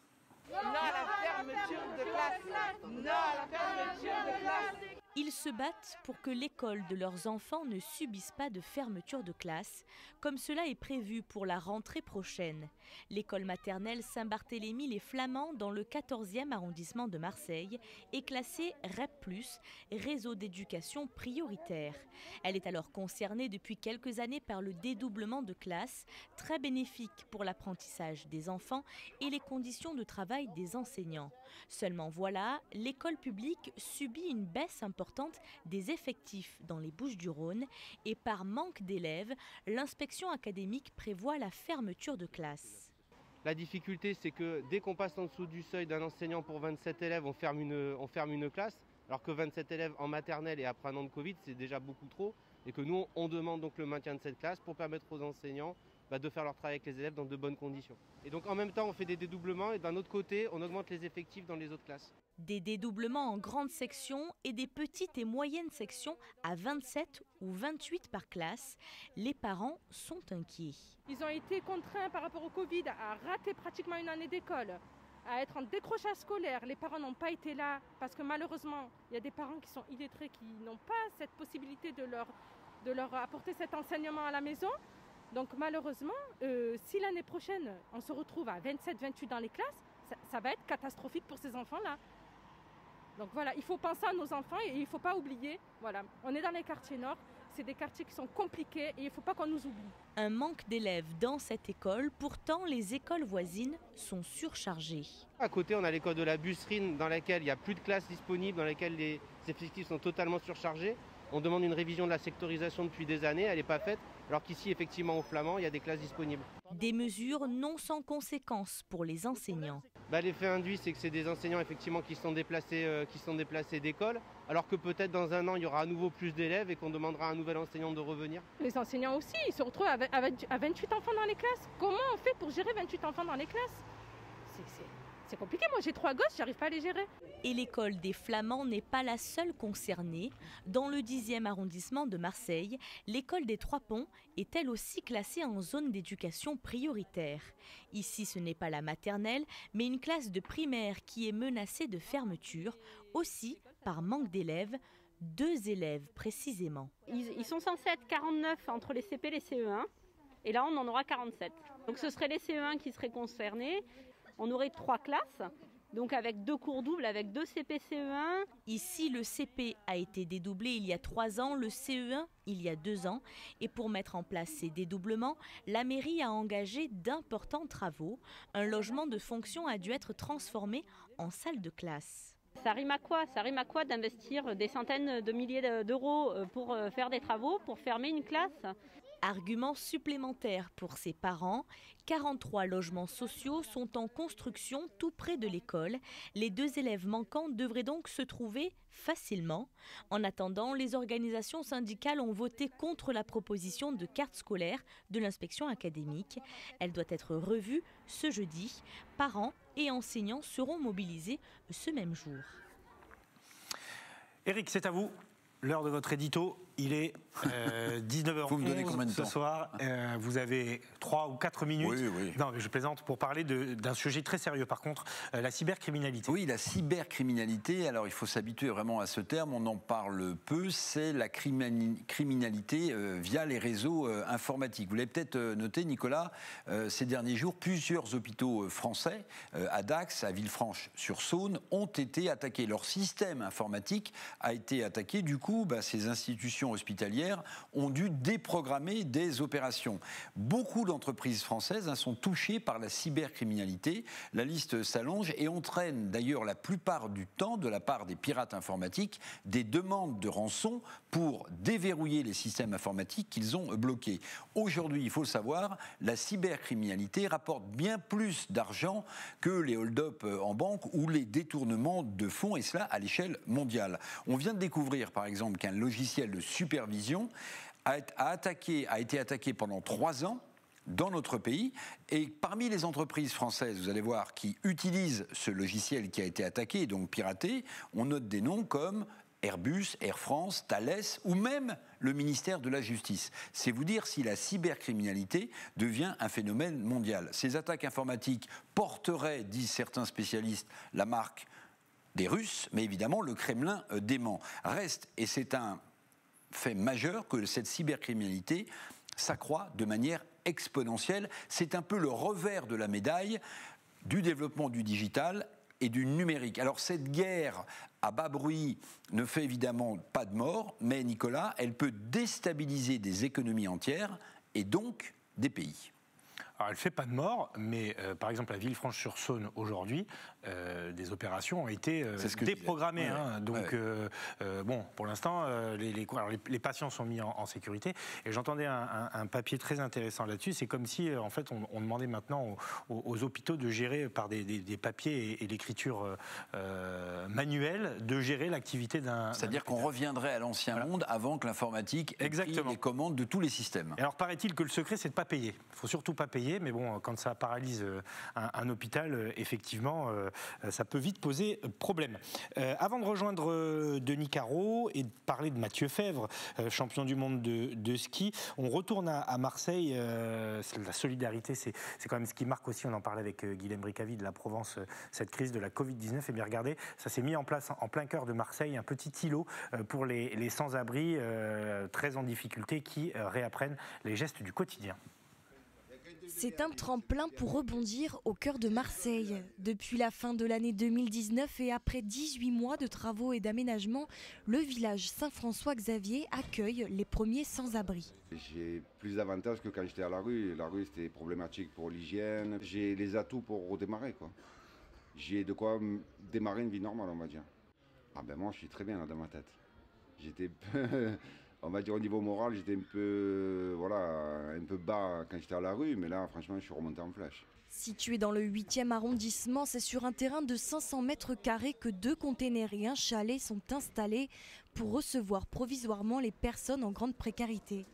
Q: Non à la fermeture de classe. Non à la fermeture de classe.
N: Ils se battent pour que l'école de leurs enfants ne subisse pas de fermeture de classe, comme cela est prévu pour la rentrée prochaine. L'école maternelle Saint-Barthélemy-les-Flamands dans le 14e arrondissement de Marseille est classée REP+, réseau d'éducation prioritaire. Elle est alors concernée depuis quelques années par le dédoublement de classes, très bénéfique pour l'apprentissage des enfants et les conditions de travail des enseignants. Seulement voilà, l'école publique subit une baisse importante des effectifs dans les Bouches-du-Rhône et par manque d'élèves, l'inspection académique prévoit la fermeture de classes.
R: La difficulté, c'est que dès qu'on passe en dessous du seuil d'un enseignant pour 27 élèves, on ferme une classe, alors que 27 élèves en maternelle et après un an de Covid, c'est déjà beaucoup trop, et que nous, on demande donc le maintien de cette classe pour permettre aux enseignants de faire leur travail avec les élèves dans de bonnes conditions. Et donc en même temps, on fait des dédoublements et d'un autre côté, on augmente les effectifs dans les autres classes.
N: Des dédoublements en grandes sections et des petites et moyennes sections à 27 ou 28 par classe. Les parents sont inquiets.
S: Ils ont été contraints par rapport au Covid à rater pratiquement une année d'école, à être en décrochage scolaire. Les parents n'ont pas été là parce que malheureusement, il y a des parents qui sont illettrés qui n'ont pas cette possibilité de leur apporter cet enseignement à la maison. Donc malheureusement, si l'année prochaine, on se retrouve à 27, 28 dans les classes, ça va être catastrophique pour ces enfants-là. Donc voilà, il faut penser à nos enfants et il ne faut pas oublier, voilà, on est dans les quartiers nord, c'est des quartiers qui sont compliqués et il ne faut pas qu'on nous oublie.
N: Un manque d'élèves dans cette école, pourtant les écoles voisines sont surchargées.
R: À côté, on a l'école de la Busserine dans laquelle il n'y a plus de classes disponibles, dans laquelle les effectifs sont totalement surchargés. On demande une révision de la sectorisation depuis des années, elle n'est pas faite, alors qu'ici, effectivement, au Flamand, il y a des classes disponibles.
N: Des mesures non sans conséquences pour les enseignants.
R: L'effet induit, c'est que c'est des enseignants effectivement qui sont déplacés d'école, alors que peut-être dans un an, il y aura à nouveau plus d'élèves et qu'on demandera à un nouvel enseignant de revenir.
S: Les enseignants aussi, ils se retrouvent à 28 enfants dans les classes. Comment on fait pour gérer 28 enfants dans les classes ? C'est compliqué, moi j'ai 3 gosses, j'arrive pas à les gérer.
N: Et l'école des Flamands n'est pas la seule concernée. Dans le 10e arrondissement de Marseille, l'école des Trois Ponts est elle aussi classée en zone d'éducation prioritaire. Ici, ce n'est pas la maternelle, mais une classe de primaire qui est menacée de fermeture, aussi par manque d'élèves. 2 élèves précisément.
T: Ils sont censés être 49 entre les CP et les CE1, et là on en aura 47. Donc ce seraient les CE1 qui seraient concernés. On aurait 3 classes, donc avec 2 cours doubles, avec 2 CP-CE1.
N: Ici, le CP a été dédoublé il y a 3 ans, le CE1 il y a 2 ans. Et pour mettre en place ces dédoublements, la mairie a engagé d'importants travaux. Un logement de fonction a dû être transformé en salle de classe.
T: Ça rime à quoi ? Ça rime à quoi d'investir des centaines de milliers d'euros pour faire des travaux, pour fermer une classe ?
N: Argument supplémentaire pour ses parents, 43 logements sociaux sont en construction tout près de l'école. Les 2 élèves manquants devraient donc se trouver facilement. En attendant, les organisations syndicales ont voté contre la proposition de carte scolaire de l'inspection académique. Elle doit être revue ce jeudi. Parents et enseignants seront mobilisés ce même jour.
A: Éric, c'est à vous. L'heure de votre édito, il est 19h11 ce soir. Vous avez 3 ou 4 minutes.
B: Oui.
A: Non, mais je plaisante pour parler d'un sujet très sérieux. Par contre, la cybercriminalité.
B: Oui, la cybercriminalité. Alors, il faut s'habituer vraiment à ce terme. On en parle peu. C'est la criminalité via les réseaux informatiques. Vous l'avez peut-être noté, Nicolas, ces derniers jours, plusieurs hôpitaux français, à Dax, à Villefranche-sur-Saône, ont été attaqués. Leur système informatique a été attaqué. Du coup, ces institutions hospitalières ont dû déprogrammer des opérations. Beaucoup d'entreprises françaises sont touchées par la cybercriminalité. La liste s'allonge et entraîne d'ailleurs la plupart du temps, de la part des pirates informatiques, des demandes de rançon pour déverrouiller les systèmes informatiques qu'ils ont bloqués. Aujourd'hui, il faut le savoir, la cybercriminalité rapporte bien plus d'argent que les hold-up en banque ou les détournements de fonds, et cela à l'échelle mondiale. On vient de découvrir, par exemple, qu'un logiciel de supervision a été attaqué pendant 3 ans dans notre pays. Et parmi les entreprises françaises, vous allez voir, qui utilisent ce logiciel qui a été attaqué, donc piraté, on note des noms comme Airbus, Air France, Thales ou même le ministère de la Justice. C'est vous dire si la cybercriminalité devient un phénomène mondial. Ces attaques informatiques porteraient, disent certains spécialistes, la marque des Russes, mais évidemment le Kremlin dément. Reste, et c'est un fait majeur, que cette cybercriminalité s'accroît de manière exponentielle. C'est un peu le revers de la médaille du développement du digital et du numérique. Alors cette guerre à bas bruit ne fait évidemment pas de mort, mais Nicolas, elle peut déstabiliser des économies entières et donc des pays.
A: Alors, elle ne fait pas de mort, mais par exemple à Villefranche-sur-Saône aujourd'hui, des opérations ont été déprogrammées. Donc bon, pour l'instant, les patients sont mis en sécurité. Et j'entendais un papier très intéressant là-dessus. C'est comme si en fait on demandait maintenant aux hôpitaux de gérer par des papiers et l'écriture manuelle, de gérer l'activité d'un.
B: C'est-à-dire qu'on reviendrait à l'ancien monde avant que l'informatique ait pris les commandes de tous les systèmes.
A: Alors paraît-il que le secret, c'est de ne pas payer. Il ne faut surtout pas payer. Mais bon, quand ça paralyse un hôpital, effectivement, ça peut vite poser problème. Avant de rejoindre Denis Carreau et de parler de Mathieu Fèvre, champion du monde de ski, on retourne à Marseille. La solidarité, c'est quand même ce qui marque aussi, on en parlait avec Guilhem Bricavi de la Provence, cette crise de la Covid-19. Et bien regardez, ça s'est mis en place en plein cœur de Marseille, un petit îlot pour les sans-abri très en difficulté qui réapprennent les gestes du quotidien.
D: C'est un tremplin pour rebondir au cœur de Marseille. Depuis la fin de l'année 2019 et après 18 mois de travaux et d'aménagement, le village Saint-François-Xavier accueille les premiers sans-abri.
U: J'ai plus d'avantages que quand j'étais à la rue. La rue, c'était problématique pour l'hygiène. J'ai les atouts pour redémarrer, quoi. J'ai de quoi démarrer une vie normale, on va dire. Ah ben moi, je suis très bien là dans ma tête. J'étais, on va dire au niveau moral, j'étais un peu bas quand j'étais à la rue, mais là, franchement, je suis remonté en flèche.
D: Situé dans le 8e arrondissement, c'est sur un terrain de 500 mètres carrés que 2 containers et un chalet sont installés pour recevoir provisoirement les personnes en grande précarité.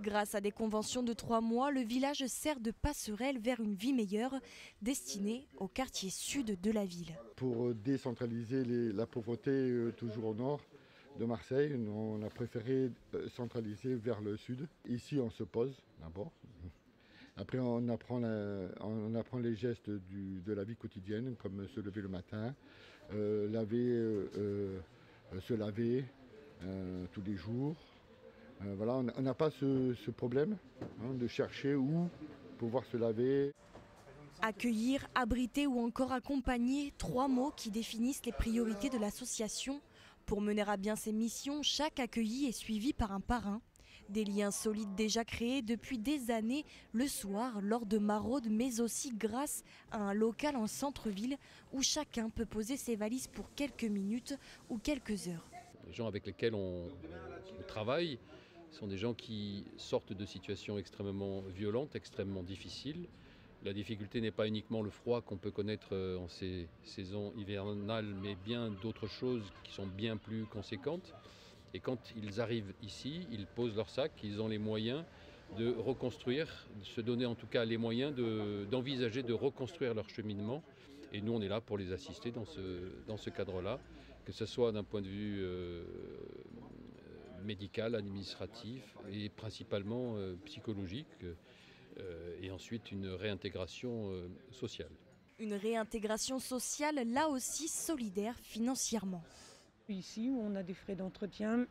D: Grâce à des conventions de 3 mois, le village sert de passerelle vers une vie meilleure destinée au quartier sud de la ville.
V: Pour décentraliser la pauvreté toujours au nord de Marseille, on a préféré centraliser vers le sud. Ici, on se pose d'abord. Après, on apprend les gestes de la vie quotidienne, comme se lever le matin, se laver tous les jours. Voilà, on n'a pas ce problème de chercher où pouvoir se laver.
D: Accueillir, abriter ou encore accompagner, 3 mots qui définissent les priorités de l'association. Pour mener à bien ses missions, chaque accueilli est suivi par un parrain. Des liens solides déjà créés depuis des années, le soir, lors de maraudes, mais aussi grâce à un local en centre-ville où chacun peut poser ses valises pour quelques minutes ou quelques heures.
W: Les gens avec lesquels on travaille sont des gens qui sortent de situations extrêmement violentes, extrêmement difficiles. La difficulté n'est pas uniquement le froid qu'on peut connaître en ces saisons hivernales, mais bien d'autres choses qui sont bien plus conséquentes. Et quand ils arrivent ici, ils posent leur sac, ils ont les moyens de reconstruire, de se donner en tout cas les moyens d'envisager de reconstruire leur cheminement. Et nous, on est là pour les assister dans ce cadre-là, que ce soit d'un point de vue médical, administratif et principalement psychologique, et ensuite une réintégration sociale.
D: Une réintégration sociale, là aussi solidaire financièrement.
X: Ici, on a des frais d'entretien,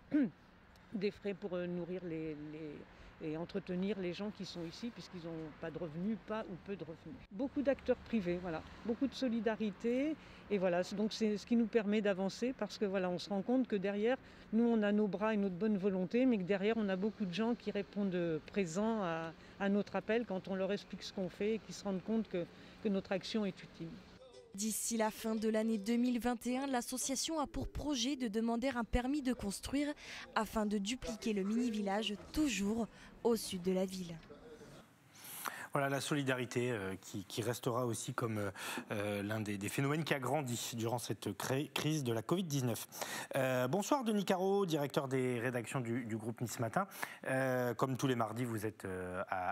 X: des frais pour nourrir et entretenir les gens qui sont ici, puisqu'ils n'ont pas de revenus, pas ou peu de revenus. Beaucoup d'acteurs privés, voilà, beaucoup de solidarité, et voilà, donc c'est ce qui nous permet d'avancer, parce que voilà, on se rend compte que derrière, nous on a nos bras et notre bonne volonté, mais que derrière on a beaucoup de gens qui répondent présents à notre appel quand on leur explique ce qu'on fait et qui se rendent compte que notre action est utile.
D: D'ici la fin de l'année 2021, l'association a pour projet de demander un permis de construire afin de dupliquer le mini-village toujours au sud de la ville.
A: Voilà la solidarité qui restera aussi comme l'un des phénomènes qui a grandi durant cette crise de la Covid-19. Bonsoir Denis Caro, directeur des rédactions du groupe Nice Matin. Comme tous les mardis, vous êtes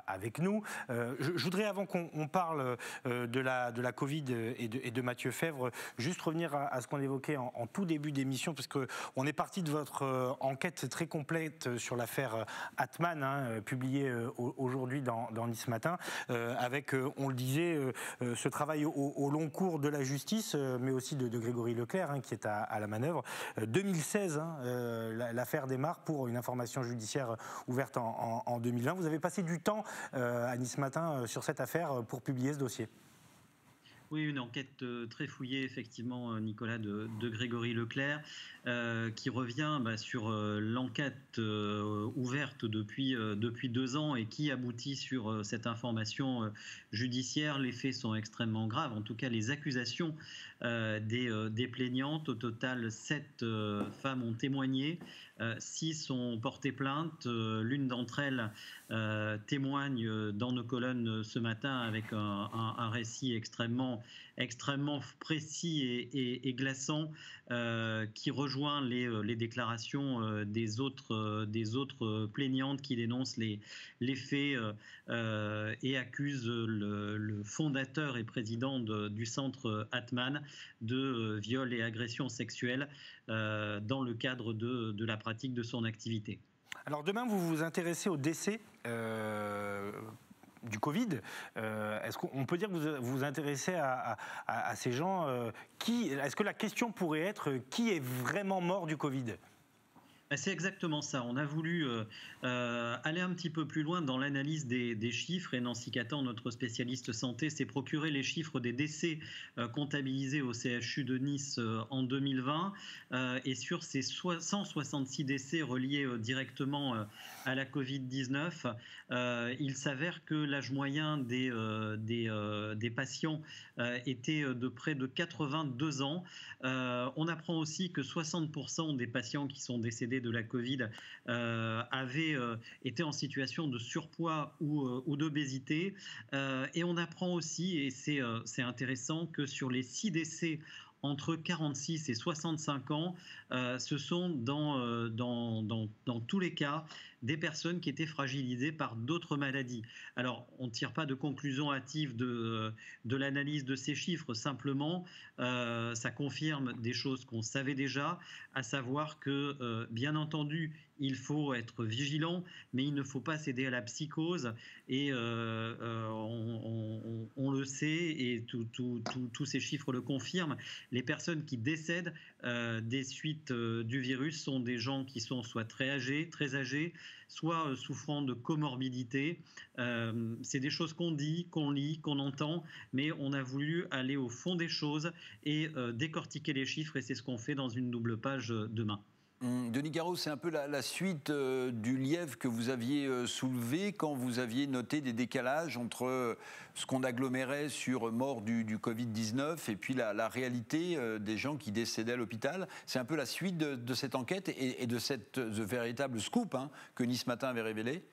A: avec nous. Je voudrais, avant qu'on parle de la Covid et de Mathieu Fèvre, juste revenir à ce qu'on évoquait en tout début d'émission, parce qu'on est parti de votre enquête très complète sur l'affaire Atman, publiée aujourd'hui dans Nice Matin. Avec, on le disait, ce travail au long cours de la justice, mais aussi de Grégory Leclerc, qui est à la manœuvre. 2016, l'affaire démarre pour une information judiciaire ouverte en 2020. Vous avez passé du temps à Nice Matin sur cette affaire pour publier ce dossier.
Y: Oui, une enquête très fouillée, effectivement, Nicolas, de Grégory Leclerc, qui revient sur l'enquête ouverte depuis 2 ans et qui aboutit sur cette information judiciaire. Les faits sont extrêmement graves, en tout cas les accusations des plaignantes. Au total, 7 femmes ont témoigné, 6 ont porté plainte. L'une d'entre elles témoigne dans nos colonnes ce matin avec un récit extrêmement précis et glaçant, qui rejoint les déclarations des autres plaignantes qui dénoncent les faits et accusent le fondateur et président du centre Atman de viol et agression sexuelle dans le cadre de la pratique de son activité.
A: Alors demain, vous vous intéressez au décès du Covid. Est-ce qu'on peut dire que vous vous intéressez à ces gens est-ce que la question pourrait être qui est vraiment mort du Covid ?
Y: C'est exactement ça. On a voulu aller un petit peu plus loin dans l'analyse des chiffres, et Nancy Catan, notre spécialiste santé, s'est procuré les chiffres des décès comptabilisés au CHU de Nice en 2020. Et sur ces 166 décès reliés directement à la Covid-19, il s'avère que l'âge moyen des patients était de près de 82 ans. On apprend aussi que 60% des patients qui sont décédés de la Covid avaient été en situation de surpoids ou d'obésité. Et on apprend aussi, et c'est intéressant, que sur les 6 décès entre 46 et 65 ans, ce sont dans tous les cas des personnes qui étaient fragilisées par d'autres maladies. Alors, on ne tire pas de conclusion hâtive de l'analyse de ces chiffres, simplement, ça confirme des choses qu'on savait déjà, à savoir que, bien entendu, il faut être vigilant, mais il ne faut pas céder à la psychose, et on le sait, et tous ces chiffres le confirment, les personnes qui décèdent des suites du virus sont des gens qui sont soit très âgés, soit souffrant de comorbidité. C'est des choses qu'on dit, qu'on lit, qu'on entend, mais on a voulu aller au fond des choses et décortiquer les chiffres, et c'est ce qu'on fait dans une double page demain.
B: Denis Garot, c'est un peu la suite du lièvre que vous aviez soulevé quand vous aviez noté des décalages entre ce qu'on agglomérait sur mort du Covid-19 et puis la réalité des gens qui décédaient à l'hôpital. C'est un peu la suite de cette enquête et de ce véritable scoop que Nice Matin avait révélé.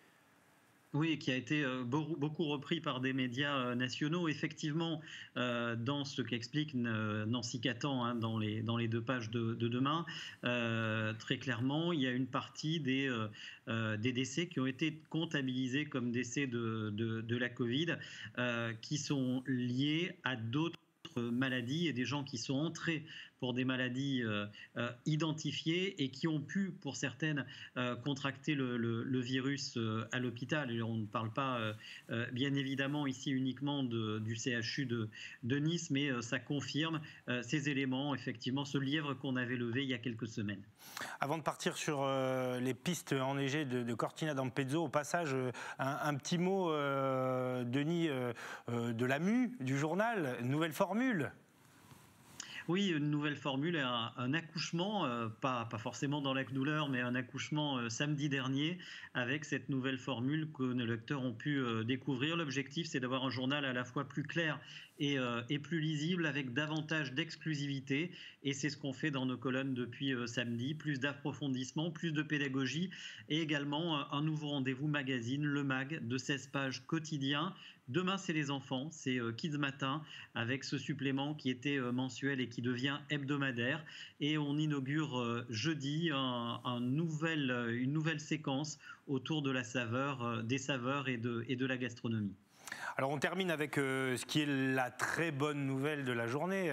Y: Oui, qui a été beaucoup repris par des médias nationaux. Effectivement, dans ce qu'explique Nancy Catan dans les 2 pages de demain, très clairement, il y a une partie des décès qui ont été comptabilisés comme décès de la Covid, qui sont liés à d'autres maladies et des gens qui sont entrés pour des maladies identifiées et qui ont pu, pour certaines, contracter le virus à l'hôpital. Et on ne parle pas, bien évidemment, ici uniquement du CHU de Nice, mais ça confirme ces éléments, effectivement, ce lièvre qu'on avait levé il y a quelques semaines.
A: Avant de partir sur les pistes enneigées de Cortina d'Ampezzo, au passage, un petit mot, Denis, de la mue du journal, nouvelle formule.
Y: Oui, une nouvelle formule, un accouchement, pas forcément dans la douleur, mais un accouchement samedi dernier avec cette nouvelle formule que nos lecteurs ont pu découvrir. L'objectif, c'est d'avoir un journal à la fois plus clair et plus lisible, avec davantage d'exclusivité, et c'est ce qu'on fait dans nos colonnes depuis samedi, plus d'approfondissement, plus de pédagogie, et également un nouveau rendez-vous magazine, le MAG, de 16 pages quotidiens. Demain, c'est les enfants, c'est Kids Matin, avec ce supplément qui était mensuel et qui devient hebdomadaire. Et on inaugure jeudi une nouvelle séquence autour de la saveur, des saveurs et de la gastronomie.
A: Alors on termine avec ce qui est la très bonne nouvelle de la journée,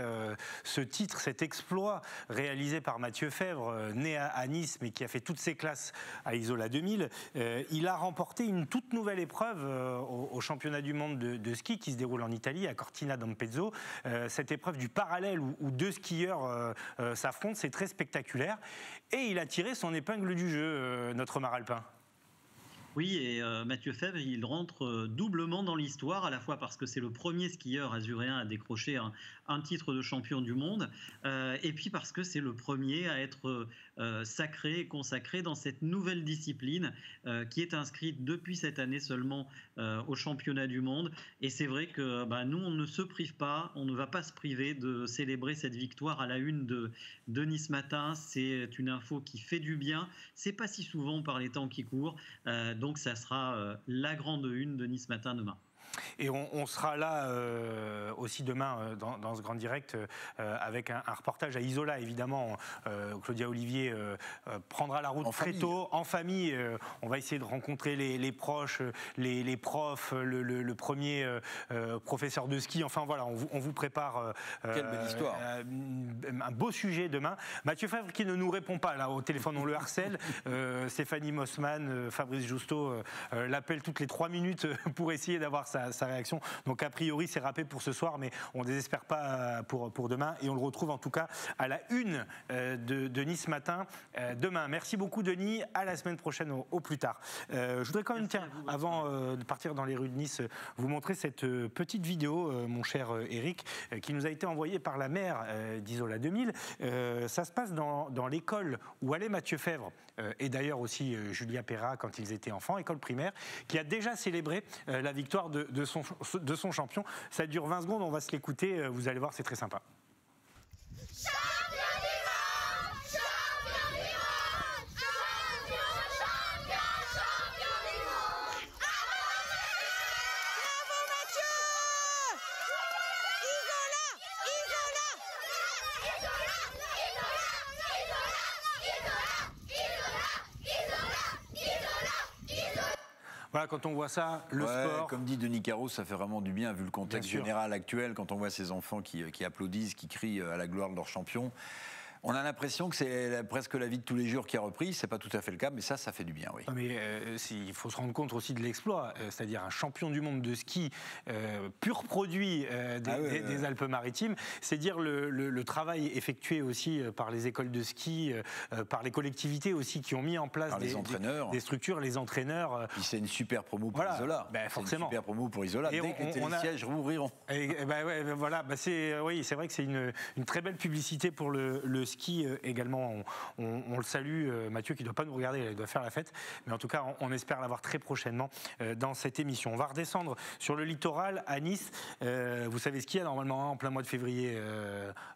A: ce titre, cet exploit réalisé par Mathieu Fèvre, né à Nice mais qui a fait toutes ses classes à Isola 2000. Il a remporté une toute nouvelle épreuve au championnat du monde de ski qui se déroule en Italie, à Cortina d'Ampezzo. Cette épreuve du parallèle où 2 skieurs s'affrontent, c'est très spectaculaire. Et il a tiré son épingle du jeu, notre maralpin.
Y: Oui, et Mathieu Fèvre, il rentre doublement dans l'histoire, à la fois parce que c'est le premier skieur azuréen à décrocher un titre de champion du monde, et puis parce que c'est le premier à être sacré et consacré dans cette nouvelle discipline qui est inscrite depuis cette année seulement au championnat du monde. Et c'est vrai que nous, on ne se prive pas, on ne va pas se priver de célébrer cette victoire à la une de Nice Matin. C'est une info qui fait du bien, c'est pas si souvent par les temps qui courent, donc ça sera la grande une de Nice Matin demain.
A: Et on sera là aussi demain dans ce grand direct avec un reportage à Isola, évidemment. Claudia Olivier prendra la route très tôt, en famille. On va essayer de rencontrer les proches, les profs, le premier professeur de ski. Enfin voilà, on vous prépare
B: quelle belle histoire.
A: Un beau sujet demain. Mathieu Fèvre qui ne nous répond pas là au téléphone, on le harcèle. Stéphanie Mossman, Fabrice Justo l'appelle toutes les 3 minutes pour essayer d'avoir sa réaction. Donc a priori c'est râpé pour ce soir, mais on ne désespère pas pour demain, et on le retrouve en tout cas à la une de Nice Matin demain. Merci beaucoup Denis, à la semaine prochaine au plus tard. Je voudrais quand même, avant de partir dans les rues de Nice, vous montrer cette petite vidéo, mon cher Eric, qui nous a été envoyée par la maire d'Isola 2000. Ça se passe dans l'école où allait Mathieu Fèvre, et d'ailleurs aussi Julia Perra quand ils étaient enfants, école primaire, qui a déjà célébré la victoire de son champion. Ça dure 20 secondes, on va se l'écouter, vous allez voir, c'est très sympa. Voilà, quand on voit ça, le sport...
B: Comme dit Denis Carreau, ça fait vraiment du bien vu le contexte général actuel, quand on voit ces enfants qui applaudissent, qui crient à la gloire de leur champion. On a l'impression que c'est presque la vie de tous les jours qui a repris. C'est pas tout à fait le cas, mais ça fait du bien, oui.
A: Non, mais il faut se rendre compte aussi de l'exploit, c'est-à-dire un champion du monde de ski pur produit des Alpes-Maritimes. C'est dire le travail effectué aussi par les écoles de ski, par les collectivités aussi qui ont mis en place des structures, les entraîneurs.
B: Puis c'est une super promo pour Isola.
A: Forcément.
B: C'est une super promo pour Isola. Dès que les sièges rouvriront.
A: C'est vrai que c'est une très belle publicité pour le ski également. On le salue, Mathieu, qui ne doit pas nous regarder, il doit faire la fête, mais en tout cas on espère l'avoir très prochainement dans cette émission. On va redescendre sur le littoral à Nice. Vous savez ce qu'il y a normalement en plein mois de février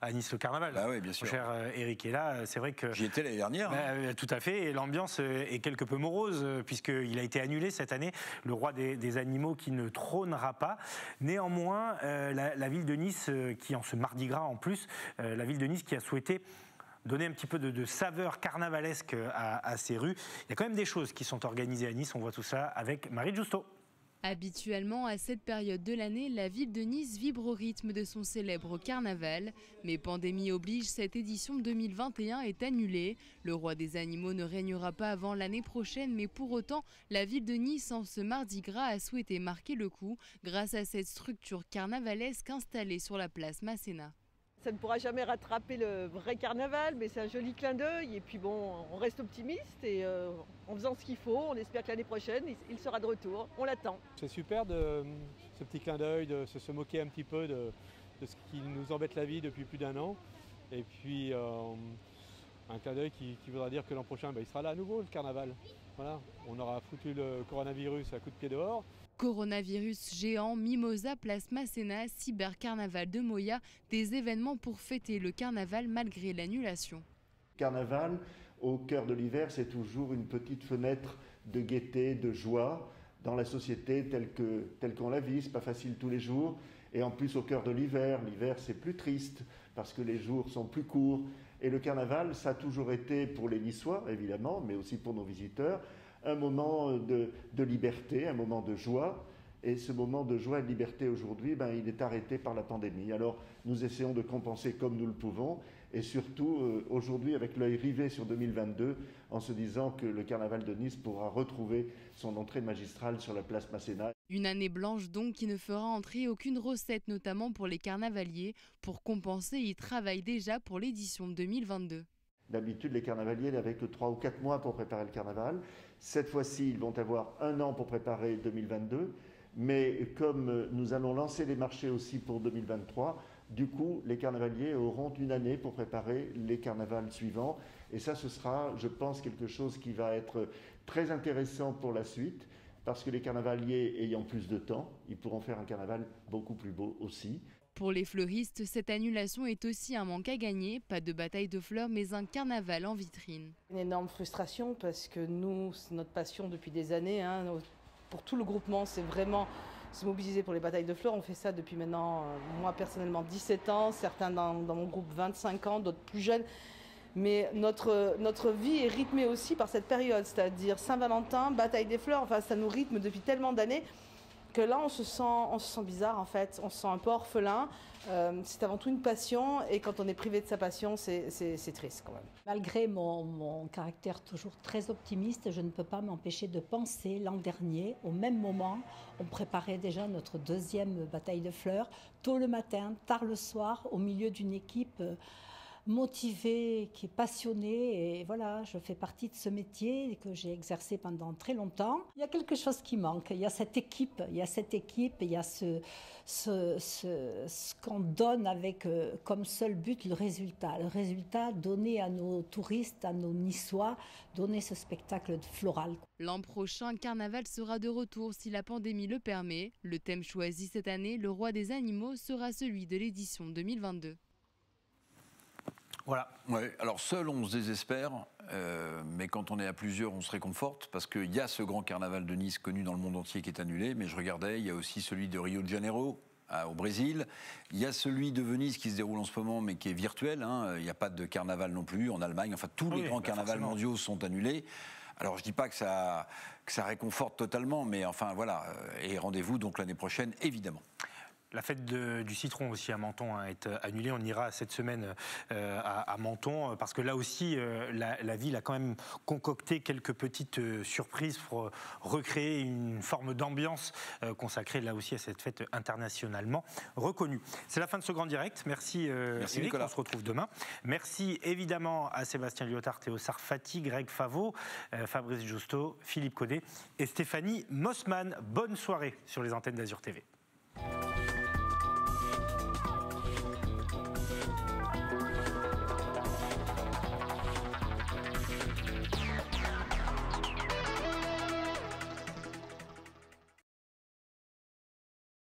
A: à Nice, le carnaval.
B: Ah oui, bien sûr.
A: Mon cher Eric, et là c'est vrai que...
B: J'y étais l'année dernière.
A: Tout à fait, et l'ambiance est quelque peu morose puisqu'il a été annulé cette année, le roi des animaux qui ne trônera pas. Néanmoins, la ville de Nice, qui en ce Mardi Gras en plus, la ville de Nice qui a souhaité donner un petit peu de saveur carnavalesque à ces rues. Il y a quand même des choses qui sont organisées à Nice, on voit tout ça avec Marie Justo.
C: Habituellement, à cette période de l'année, la ville de Nice vibre au rythme de son célèbre carnaval. Mais pandémie oblige, cette édition 2021 est annulée. Le roi des animaux ne régnera pas avant l'année prochaine, mais pour autant, la ville de Nice, en ce Mardi Gras, a souhaité marquer le coup grâce à cette structure carnavalesque installée sur la place Masséna.
F: Ça ne pourra jamais rattraper le vrai carnaval, mais c'est un joli clin d'œil. Et puis bon, on reste optimiste et en faisant ce qu'il faut, on espère que l'année prochaine, il sera de retour. On l'attend.
G: C'est super ce petit clin d'œil, de se moquer un petit peu de ce qui nous embête la vie depuis plus d'1 an. Et puis un clin d'œil qui voudra dire que l'an prochain, il sera là à nouveau, le carnaval. Voilà, on aura foutu le coronavirus à coups de pied dehors.
C: Coronavirus géant, Mimosa, place Masséna, cybercarnaval de Moya, des événements pour fêter le carnaval malgré l'annulation.
H: Carnaval, au cœur de l'hiver, c'est toujours une petite fenêtre de gaieté, de joie dans la société telle qu'on la vit. C'est pas facile tous les jours. Et en plus, au cœur de l'hiver, c'est plus triste parce que les jours sont plus courts. Et le carnaval, ça a toujours été pour les Niçois, évidemment, mais aussi pour nos visiteurs, un moment de liberté, un moment de joie. Et ce moment de joie et de liberté aujourd'hui, il est arrêté par la pandémie. Alors nous essayons de compenser comme nous le pouvons, et surtout aujourd'hui avec l'œil rivé sur 2022, en se disant que le carnaval de Nice pourra retrouver son entrée magistrale sur la place Masséna.
C: Une année blanche donc qui ne fera entrer aucune recette, notamment pour les carnavaliers. Pour compenser, ils travaillent déjà pour l'édition 2022.
H: D'habitude, les carnavaliers n'avaient que 3 ou 4 mois pour préparer le carnaval. Cette fois-ci, ils vont avoir 1 an pour préparer 2022. Mais comme nous allons lancer les marchés aussi pour 2023, du coup, les carnavaliers auront 1 année pour préparer les carnavals suivants. Et ça, ce sera, je pense, quelque chose qui va être très intéressant pour la suite, parce que les carnavaliers ayant plus de temps, ils pourront faire un carnaval beaucoup plus beau aussi.
C: Pour les fleuristes, cette annulation est aussi un manque à gagner. Pas de bataille de fleurs, mais un carnaval en vitrine.
F: Une énorme frustration parce que nous, c'est notre passion depuis des années. Pour tout le groupement, c'est vraiment se mobiliser pour les batailles de fleurs. On fait ça depuis maintenant, moi personnellement, 17 ans. Certains dans mon groupe, 25 ans, d'autres plus jeunes. Mais notre vie est rythmée aussi par cette période, c'est-à-dire Saint-Valentin, bataille des fleurs. Enfin, ça nous rythme depuis tellement d'années Que là, on se sent bizarre en fait, on se sent un peu orphelin. C'est avant tout une passion et quand on est privé de sa passion, c'est triste quand même.
J: Malgré mon caractère toujours très optimiste, je ne peux pas m'empêcher de penser l'an dernier, au même moment, on préparait déjà notre deuxième bataille de fleurs, tôt le matin, tard le soir, au milieu d'une équipe motivée, qui est passionnée. Et voilà, je fais partie de ce métier que j'ai exercé pendant très longtemps. Il y a quelque chose qui manque. Il y a cette équipe, il y a ce qu'on donne avec comme seul but le résultat. Le résultat donné à nos touristes, à nos Niçois, donner ce spectacle floral.
C: L'an prochain, Carnaval sera de retour si la pandémie le permet. Le thème choisi cette année, le roi des animaux, sera celui de l'édition 2022.
B: Voilà. Ouais, alors seul on se désespère, mais quand on est à plusieurs on se réconforte parce qu'il y a ce grand carnaval de Nice connu dans le monde entier qui est annulé, mais je regardais, il y a aussi celui de Rio de Janeiro au Brésil, il y a celui de Venise qui se déroule en ce moment mais qui est virtuel, hein. Il n'y a pas de carnaval non plus en Allemagne, enfin tous les grands carnavals mondiaux sont annulés. Alors je ne dis pas que ça réconforte totalement, mais enfin voilà, et rendez-vous donc l'année prochaine évidemment.
A: La fête du citron aussi à Menton est annulée. On ira cette semaine à Menton parce que là aussi, la ville a quand même concocté quelques petites surprises pour recréer une forme d'ambiance consacrée là aussi à cette fête internationalement reconnue. C'est la fin de ce grand direct. Merci Eric, Nicolas. On se retrouve demain. Merci évidemment à Sébastien Lyotard, Théo Sarfati, Greg Favot, Fabrice Justo, Philippe Caudet et Stéphanie Mossman. Bonne soirée sur les antennes d'Azur TV.